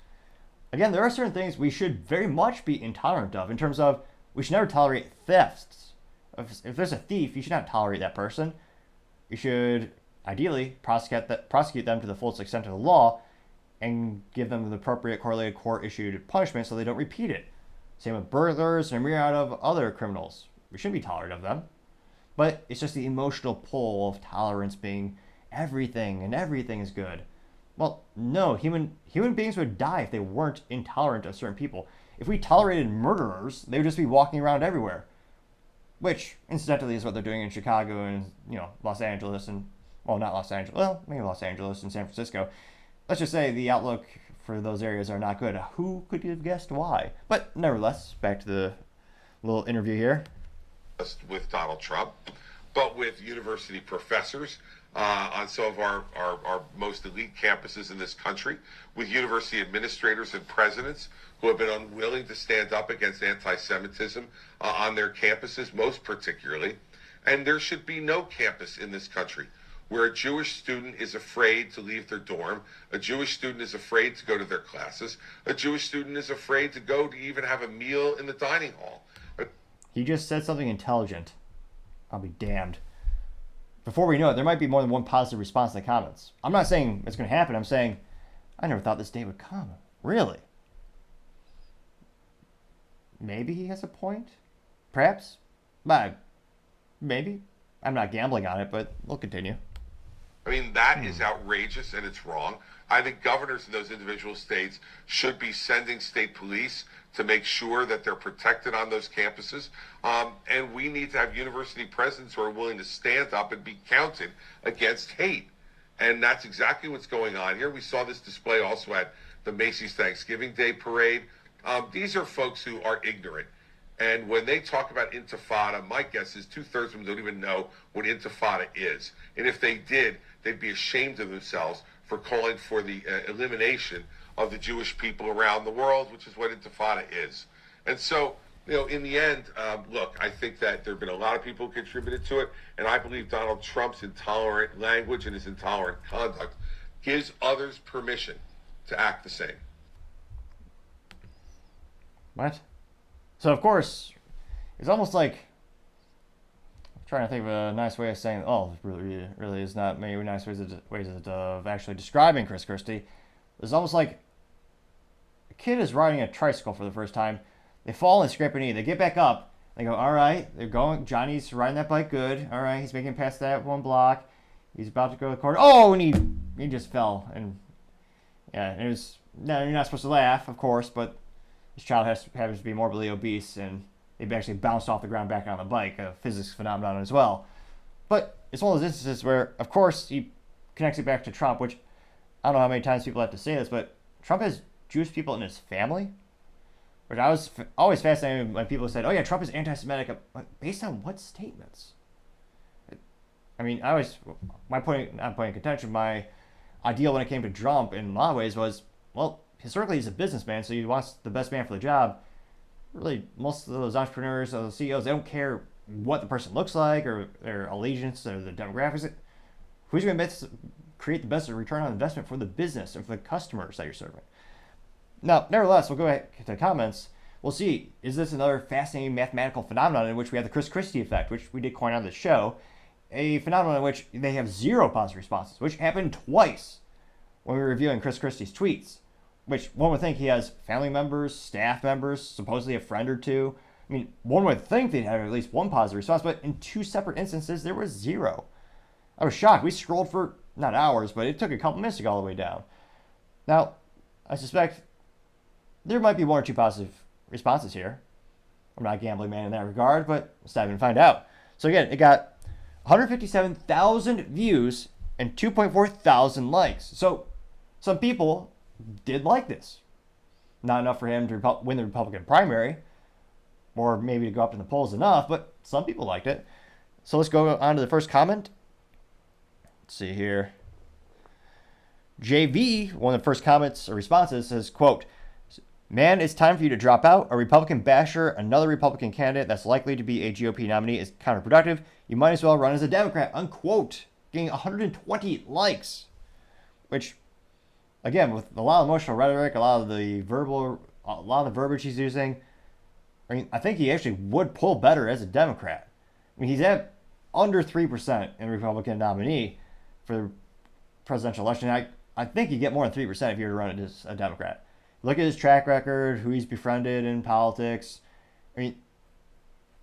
Again, there are certain things we should very much be intolerant of in terms of we should never tolerate thefts. If there's a thief, you should not tolerate that person. You should ideally prosecute them to the fullest extent of the law and give them the appropriate correlated court-issued punishment so they don't repeat it. Same with burglars and a myriad of other criminals. We shouldn't be tolerant of them. But it's just the emotional pull of tolerance being everything and everything is good. Well, no, human beings would die if they weren't intolerant of certain people. If we tolerated murderers, they would just be walking around everywhere. Which, incidentally, is what they're doing in Chicago and, Los Angeles and, well, not Los Angeles, well, maybe Los Angeles and San Francisco. Let's just say the outlook for those areas are not good. Who could have guessed why? But nevertheless, back to the little interview here. With Donald Trump, but with university professors on some of our most elite campuses in this country, with university administrators and presidents who have been unwilling to stand up against anti-Semitism on their campuses, most particularly. And there should be no campus in this country where a Jewish student is afraid to leave their dorm, a Jewish student is afraid to go to their classes, a Jewish student is afraid to go to even have a meal in the dining hall. He just said something intelligent. I'll be damned. Before we know it, there might be more than one positive response in the comments. I'm not saying it's going to happen. I'm saying I never thought this day would come. Really? Maybe he has a point? Perhaps? Maybe. I'm not gambling on it, but we'll continue. I mean, that is outrageous and it's wrong. I think governors in those individual states should be sending state police to make sure that they're protected on those campuses. And we need to have university presidents who are willing to stand up and be counted against hate. And that's exactly what's going on here. We saw this display also at the Macy's Thanksgiving Day Parade. These are folks who are ignorant. And when they talk about intifada, my guess is 2/3 of them don't even know what intifada is. And if they did, they'd be ashamed of themselves for calling for the elimination of the Jewish people around the world, which is what intifada is. And so, in the end, look, I think that there have been a lot of people who contributed to it, and I believe Donald Trump's intolerant language and his intolerant conduct gives others permission to act the same. What? So, of course, it's almost like, I'm trying to think of a nice way of saying, really is not many nice ways of actually describing Chris Christie. It's almost like a kid is riding a tricycle for the first time. They fall and scrape a knee. They get back up. They go, all right, they're going. Johnny's riding that bike good. All right, he's making it past that one block. He's about to go to the corner. Oh, and he just fell. And yeah, it was, no, you're not supposed to laugh, of course, but this child happens to be morbidly obese, and they actually bounced off the ground back on the bike, a physics phenomenon as well. But it's one of those instances where, of course, he connects it back to Trump, which I don't know how many times people have to say this, but Trump has Jewish people in his family, which I was always fascinated when people said, oh yeah, Trump is anti-Semitic. Based on what statements? I mean, my point, not point of contention, my ideal when it came to Trump in a lot of ways was, well, historically he's a businessman, so he wants the best man for the job. Really, most of those entrepreneurs or those CEOs, they don't care what the person looks like or their allegiance or the demographics. Who's going to create the best return on investment for the business and for the customers that you're serving? Now, nevertheless, we'll go back to the comments. We'll see, is this another fascinating mathematical phenomenon in which we have the Chris Christie effect, which we did coin on the show, a phenomenon in which they have zero positive responses, which happened twice when we were reviewing Chris Christie's tweets, which one would think he has family members, staff members, supposedly a friend or two. I mean, one would think they'd have at least one positive response, but in two separate instances, there was zero. I was shocked. We scrolled for, not hours, but it took a couple minutes to go all the way down. Now, I suspect there might be one or two positive responses here. I'm not a gambling man in that regard, but let's dive in and find out. So again, it got 157,000 views and 2.4 thousand likes. So some people did like this. Not enough for him to win the Republican primary, or maybe to go up in the polls enough, but some people liked it. So let's go on to the first comment. Let's see here. JV, one of the first comments or responses, says, quote, "Man, it's time for you to drop out. A Republican basher, another Republican candidate that's likely to be a GOP nominee is counterproductive. You might as well run as a Democrat," unquote. Getting 120 likes, which, again, with a lot of emotional rhetoric, a lot of the verbiage he's using, I mean, I think he actually would pull better as a Democrat. I mean, he's at under 3% in the Republican nominee for the presidential election. I think he'd get more than 3% if he were to run as a Democrat. Look at his track record, who he's befriended in politics. I mean,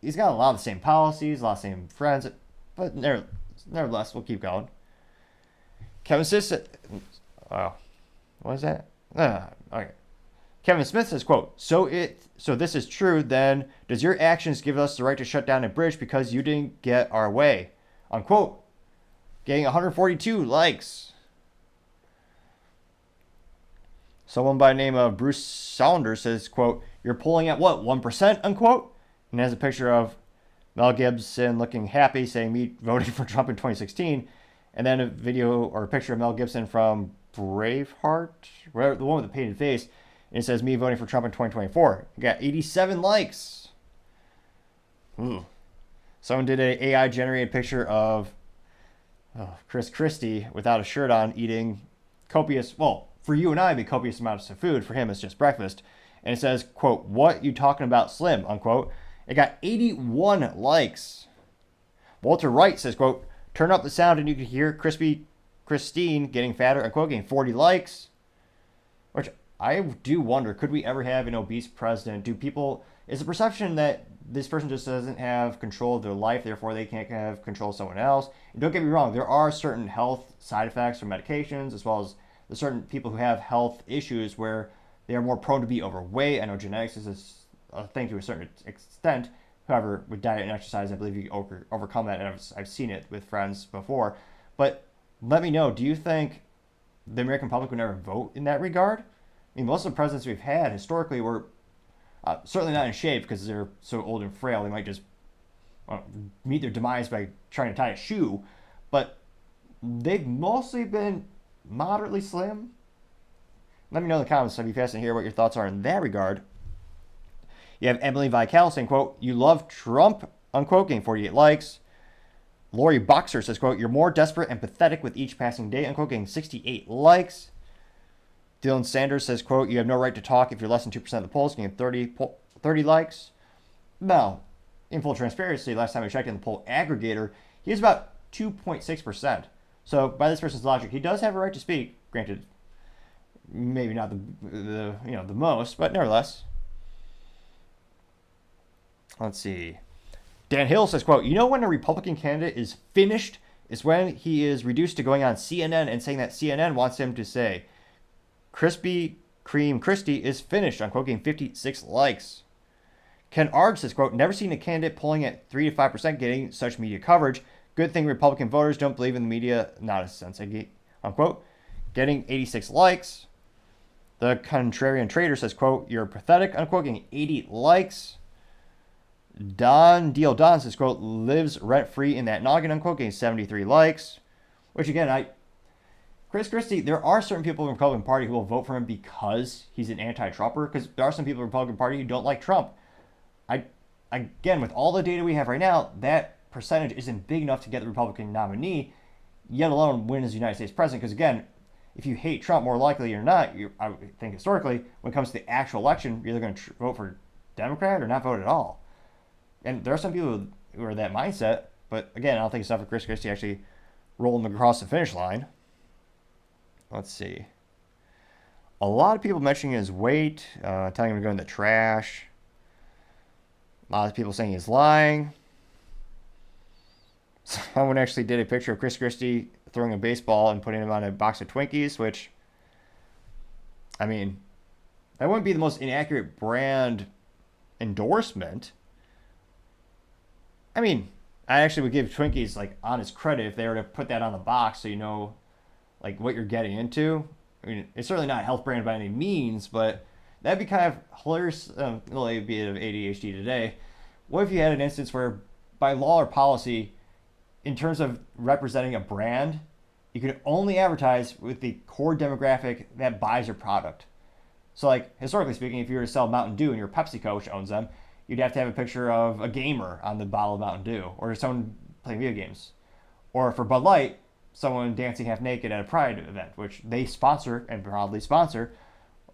he's got a lot of the same policies, a lot of the same friends, but nevertheless, we'll keep going. Kevin Sis, wow, What is that? Okay. Kevin Smith says, quote, so this is true, then does your actions give us the right to shut down a bridge because you didn't get our way? Unquote. Getting 142 likes. Someone by the name of Bruce Saunders says, quote, you're polling at what, 1%, unquote? And has a picture of Mel Gibson looking happy, saying me voting for Trump in 2016. And then a video or a picture of Mel Gibson from Braveheart, whatever, the one with the painted face. And it says me voting for Trump in 2024. I got 87 likes. Ooh. Someone did an AI generated picture of Christie without a shirt on eating copious, well, for you and I, it'd be copious amounts of food. For him, it's just breakfast. And it says, quote, what you talking about, Slim, unquote. It got 81 likes. Walter Wright says, quote, turn up the sound and you can hear Christine getting fatter, unquote, getting 40 likes. Which I do wonder, could we ever have an obese president? Is the perception that this person just doesn't have control of their life, therefore they can't have control of someone else? And don't get me wrong, there are certain health side effects from medications, as well as the certain people who have health issues where they are more prone to be overweight. I know genetics is a thing to a certain extent. However, with diet and exercise, I believe you can overcome that, and I've seen it with friends before. But let me know, do you think the American public would never vote in that regard? I mean, most of the presidents we've had historically were certainly not in shape because they're so old and frail. They might just meet their demise by trying to tie a shoe. But they've mostly been moderately slim. Let me know in the comments. I'd be fascinated to hear what your thoughts are in that regard. You have Emily Vical saying, quote, you love Trump, unquote, getting 48 likes. Lori Boxer says, quote, you're more desperate and pathetic with each passing day, unquote, getting 68 likes. Dylan Sanders says, quote, you have no right to talk if you're less than 2% of the polls, getting 30 likes. Now, in full transparency, last time I checked in the poll aggregator, he is about 2.6%. So by this person's logic, he does have a right to speak. Granted, maybe not the most, but nevertheless. Let's see. Dan Hill says, quote, you know when a Republican candidate is finished is when he is reduced to going on CNN and saying that CNN wants him to say, Krispy Kreme Christie is finished, unquote, getting 56 likes. Ken Arg says, quote, never seen a candidate polling at 3 to 5% getting such media coverage. Good thing Republican voters don't believe in the media, not a sense, unquote, getting 86 likes. The Contrarian Trader says, quote, you're pathetic, unquote, getting 80 likes. Don says, quote, lives rent-free in that noggin, unquote, getting 73 likes. Which, again, Chris Christie, there are certain people in the Republican Party who will vote for him because he's an anti-Trumper, because there are some people in the Republican Party who don't like Trump. Again, with all the data we have right now, that percentage isn't big enough to get the Republican nominee, yet alone win as United States president. Because, again, if you hate Trump, more likely or not, I think historically, when it comes to the actual election, you're either going to vote for Democrat or not vote at all. And there are some people who are that mindset, but again, I don't think it's enough for Chris Christie actually rolling across the finish line. Let's see. A lot of people mentioning his weight, telling him to go in the trash. A lot of people saying he's lying. Someone actually did a picture of Chris Christie throwing a baseball and putting him on a box of Twinkies, which, I mean, that wouldn't be the most inaccurate brand endorsement. I mean, I actually would give Twinkies, like, honest credit if they were to put that on the box so you know, like, what you're getting into. I mean, it's certainly not a health brand by any means, but that'd be kind of hilarious. A little bit of ADHD today. What if you had an instance where, by law or policy, in terms of representing a brand, you could only advertise with the core demographic that buys your product? So, like, historically speaking, if you were to sell Mountain Dew and you're PepsiCo, which owns them, you'd have to have a picture of a gamer on the bottle of Mountain Dew, or someone playing video games. Or for BudLight, someone dancing half naked at a Pride event, which they sponsor and proudly sponsor.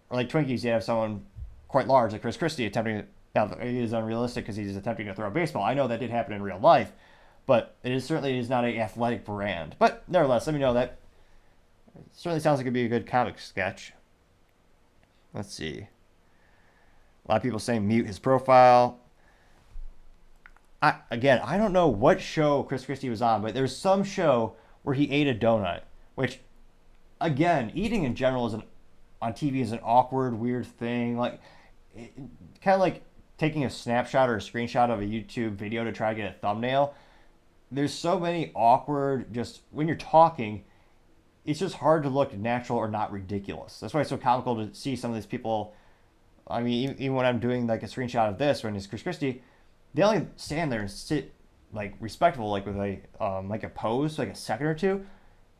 Or like Twinkies, you have someone quite large, like Chris Christie, attempting to, now it is unrealistic because he's attempting to throw a baseball. I know that did happen in real life, but it certainly is not an athletic brand. But nevertheless, let me know that it certainly sounds like it could be a good comic sketch. Let's see. A lot of people saying mute his profile. I don't know what show Chris Christie was on, but there's some show where he ate a donut, which, again, eating in general is an on TV is an awkward, weird thing. Like, kind of like taking a snapshot or a screenshot of a YouTube video to try to get a thumbnail. There's so many awkward, just when you're talking, it's just hard to look natural or not ridiculous. That's why it's so comical to see some of these people. I mean, even when I'm doing like a screenshot of this, when it's Chris Christie, they only stand there and sit like respectful, like with a pose, like a second or two.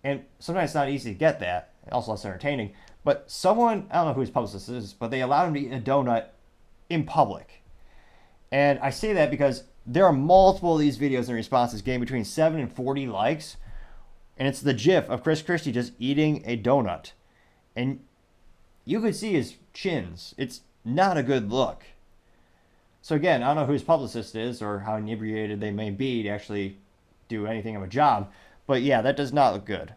And sometimes it's not easy to get that. Also less entertaining. But someone, I don't know who his publicist is, but they allowed him to eat a donut in public. And I say that because there are multiple of these videos and responses getting between 7 and 40 likes. And it's the gif of Chris Christie just eating a donut. And you could see his chins. It's not a good look. So again, I don't know who his publicist is or how inebriated they may be to actually do anything of a job. But yeah, that does not look good.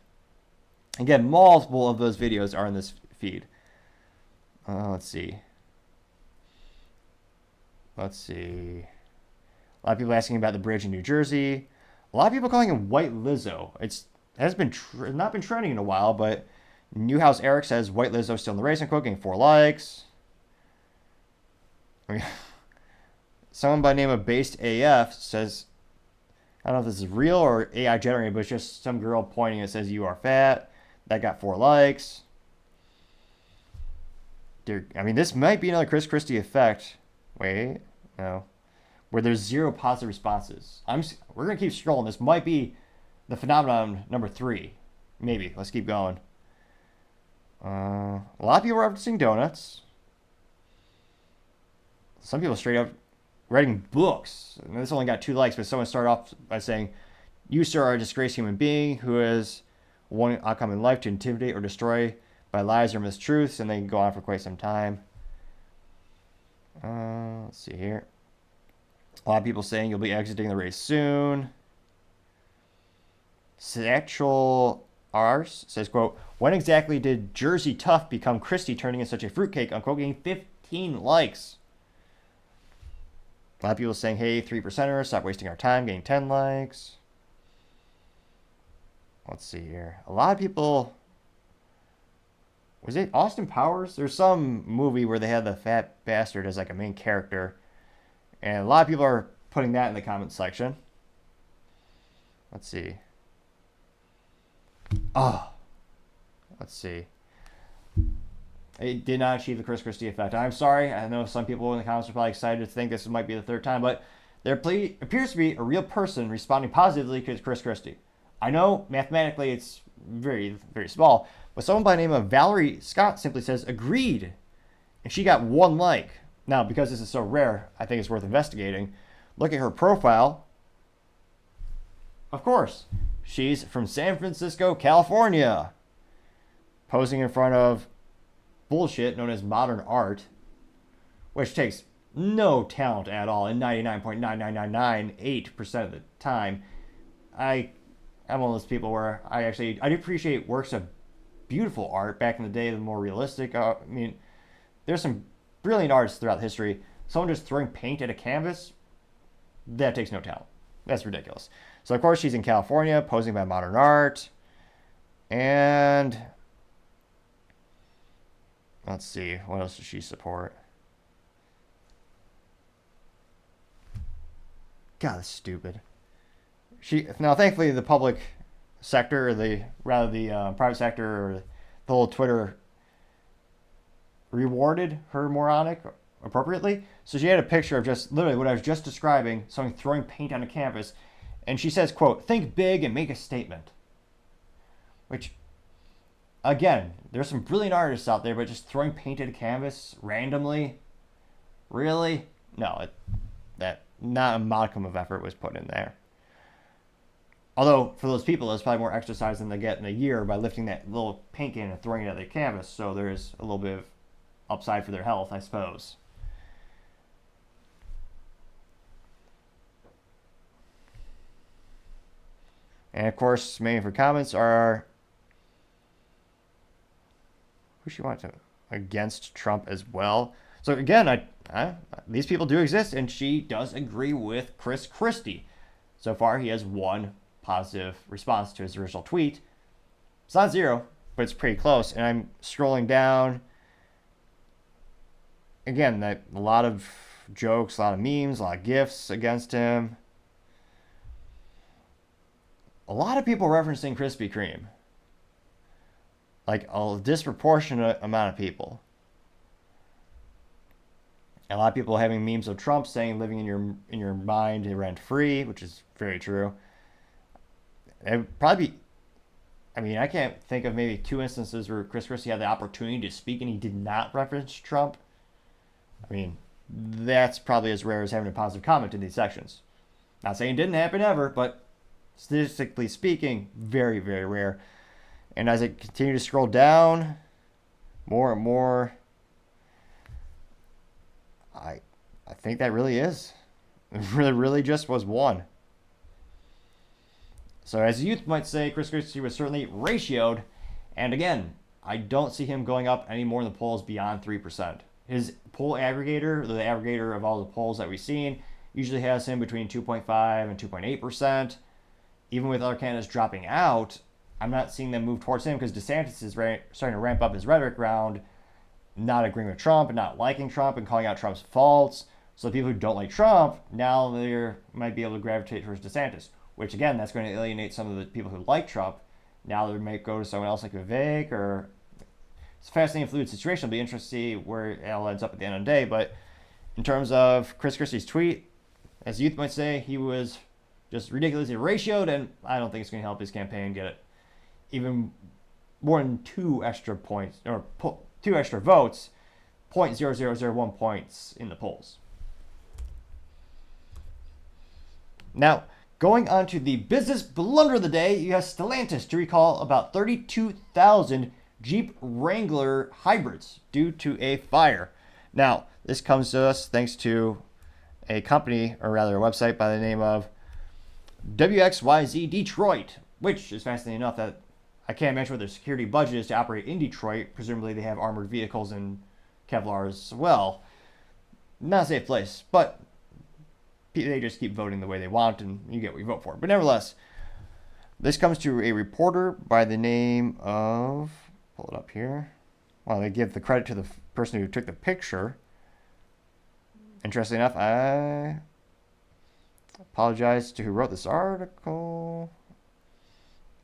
Again, multiple of those videos are in this feed. Let's see. A lot of people asking about the bridge in New Jersey. A lot of people calling him White Lizzo. It has been not been trending in a while, but Newhouse Eric says White Lizzo still in the race, and quote, getting 4 likes. I mean, someone by the name of Based AF says, I don't know if this is real or AI generated, but it's just some girl pointing and says you are fat. That got 4 likes. I mean, this might be another Chris Christie effect. Wait, no. Where there's 0 positive responses. We're going to keep scrolling. This might be the phenomenon number 3. Maybe. Let's keep going. A lot of people are referencing donuts. Some people straight up writing books. And this only got 2 likes, but someone started off by saying, you, sir, are a disgraced human being who has one outcome in life to intimidate or destroy by lies or mistruths, and they can go on for quite some time. Let's see here. A lot of people saying you'll be exiting the race soon. Satchel Ars says, quote, when exactly did Jersey Tough become Christie turning in such a fruitcake, unquote, getting 15 likes. A lot of people saying, hey, 3%ers, stop wasting our time, getting 10 likes. Let's see here. A lot of people... Was it Austin Powers? There's some movie where they had the fat bastard as like a main character. And a lot of people are putting that in the comment section. Let's see. Let's see. It did not achieve the Chris Christie effect. I'm sorry. I know some people in the comments are probably excited to think this might be the 3rd time, but there appears to be a real person responding positively to Chris Christie. I know mathematically it's very, very small, but someone by the name of Valerie Scott simply says, agreed. And she got 1 like. Now, because this is so rare, I think it's worth investigating. Look at her profile. Of course, she's from San Francisco, California. Posing in front of bullshit known as modern art, which takes no talent at all, and 99.99998% of the time. I'm one of those people where I do appreciate works of beautiful art back in the day, the more realistic. I mean, there's some brilliant artists throughout history. Someone just throwing paint at a canvas, that takes no talent. That's ridiculous. So, of course, she's in California, posing by modern art. And let's see, what else does she support? God, that's stupid. Now, thankfully, the public sector, or the private sector, or the whole Twitter rewarded her moronic appropriately. So she had a picture of just literally what I was just describing, someone throwing paint on a canvas, and she says, quote, think big and make a statement. Which, again, there's some brilliant artists out there, but just throwing paint at a canvas randomly, really? No, that not a modicum of effort was put in there. Although, for those people, it's probably more exercise than they get in a year by lifting that little paint can and throwing it at the canvas. So there's a little bit of upside for their health, I suppose. And, of course, many of her comments are... Who she wants to... Against Trump as well. So, again, these people do exist, and she does agree with Chris Christie. So far, he has 1 positive response to his original tweet. It's not 0, but it's pretty close. And I'm scrolling down. again, that a lot of jokes, a lot of memes, a lot of gifs against him. A lot of people referencing Krispy Kreme. Like a disproportionate amount of people. A lot of people having memes of Trump saying living in your mind rent free, which is very true. It probably, I mean, I can't think of maybe 2 instances where Chris Christie had the opportunity to speak and he did not reference Trump. I mean, that's probably as rare as having a positive comment in these sections. Not saying it didn't happen ever, but statistically speaking, very, very rare. And as I continue to scroll down, more and more, I think that really is. It really just was one. So as youth might say, Chris Christie was certainly ratioed. And again, I don't see him going up any more in the polls beyond 3%. His poll aggregator, the aggregator of all the polls that we've seen, usually has him between 2.5 and 2.8%. Even with other candidates dropping out, I'm not seeing them move towards him because DeSantis is starting to ramp up his rhetoric around not agreeing with Trump and not liking Trump and calling out Trump's faults. So the people who don't like Trump, now they might be able to gravitate towards DeSantis, which again, that's going to alienate some of the people who like Trump. Now they might go to someone else like Vivek, or it's a fascinating, fluid situation. It'll be interesting to see where it all ends up at the end of the day. But in terms of Chris Christie's tweet, as youth might say, he was just ridiculously ratioed, and I don't think it's going to help his campaign get it even more than 2 extra points, or 2 extra votes, 0.0001 points in the polls. Now, going on to the business blunder of the day, you have Stellantis to recall about 32,000 Jeep Wrangler Hybrids due to a fire. Now, this comes to us thanks to a company, or rather a website by the name of WXYZ Detroit, which is fascinating enough that I can't imagine what their security budget is to operate in Detroit. Presumably they have armored vehicles and Kevlar as well. Not a safe place, but they just keep voting the way they want, and you get what you vote for. But nevertheless, this comes to a reporter by the name of, pull it up here. Well, they give the credit to the person who took the picture. Interestingly enough, I apologize to who wrote this article.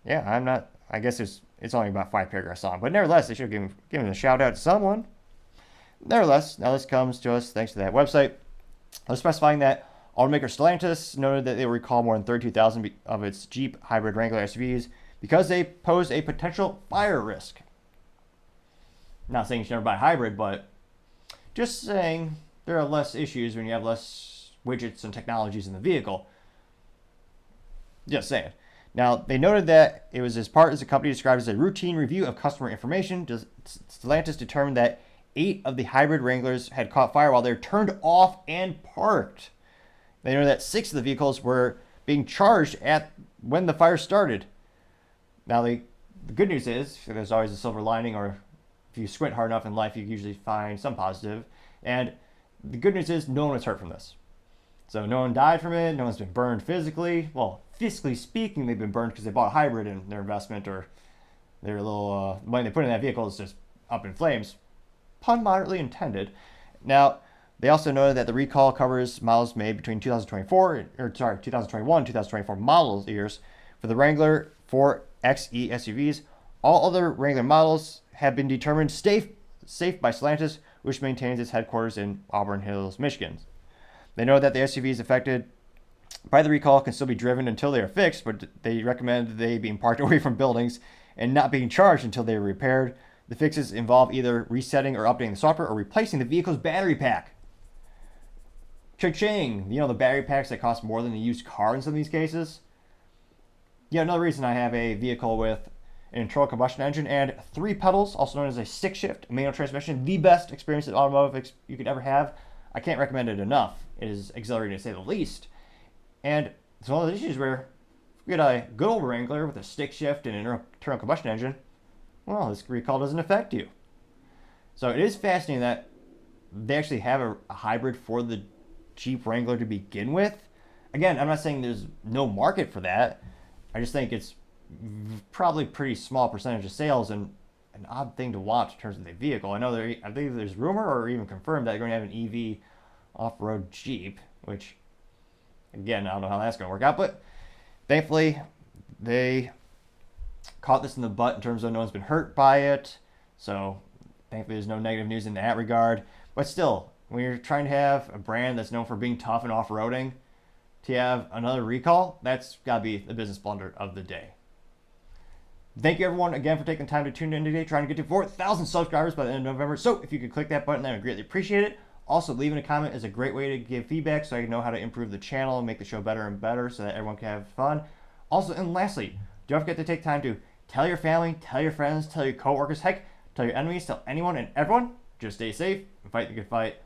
Yeah, I'm not, I guess it's only about 5 paragraphs long, but nevertheless, they should have given a shout out to someone. Nevertheless, now this comes to us thanks to that website. I was specifying that automaker Stellantis noted that they will recall more than 32,000 of its Jeep hybrid Wrangler SUVs because they pose a potential fire risk. Not saying you should never buy a hybrid, but just saying there are less issues when you have less widgets and technologies in the vehicle. Just saying. Now, they noted that it was as part as the company described as a routine review of customer information. Stellantis determined that 8 of the hybrid Wranglers had caught fire while they were turned off and parked. They know that 6 of the vehicles were being charged at when the fire started. Now, the good news is, there's always a silver lining, or if you squint hard enough in life, you usually find some positive. And the good news is, no one was hurt from this. So no one died from it, no one's been burned physically. Well, physically speaking, they've been burned because they bought a hybrid and their investment or their little money they put in that vehicle is just up in flames. Pun moderately intended. Now, they also noted that the recall covers models made between 2021 and 2024 model years for the Wrangler 4xe SUVs. All other Wrangler models have been determined safe by Stellantis, which maintains its headquarters in Auburn Hills, Michigan. They know that the SUVs affected by the recall can still be driven until they are fixed, but they recommend they being parked away from buildings and not being charged until they are repaired. The fixes involve either resetting or updating the software or replacing the vehicle's battery pack. Cha-ching! You know, the battery packs that cost more than a used car in some of these cases? Yeah, another reason I have a vehicle with an internal combustion engine and 3 pedals, also known as a stick shift manual transmission, the best experience in automotive you could ever have. I can't recommend it enough. It is exhilarating to say the least. And it's one of those issues where if you get a good old Wrangler with a stick shift and an internal combustion engine, well, this recall doesn't affect you. So it is fascinating that they actually have a hybrid for the Jeep Wrangler to begin with. Again, I'm not saying there's no market for that. I just think it's probably a pretty small percentage of sales, and an odd thing to watch in terms of the vehicle. I believe there's rumor or even confirmed that they're going to have an EV off-road Jeep, which, again, I don't know how that's going to work out, but thankfully they caught this in the butt in terms of no one's been hurt by it. So thankfully there's no negative news in that regard. But still, when you're trying to have a brand that's known for being tough and off-roading, to have another recall, that's got to be the business blunder of the day. Thank you everyone again for taking the time to tune in today, trying to get to 4,000 subscribers by the end of November. So if you could click that button, I would greatly appreciate it. Also, leaving a comment is a great way to give feedback so I can know how to improve the channel and make the show better and better so that everyone can have fun. Also, and lastly, don't forget to take time to tell your family, tell your friends, tell your coworkers, heck, tell your enemies, tell anyone and everyone. Just stay safe and fight the good fight.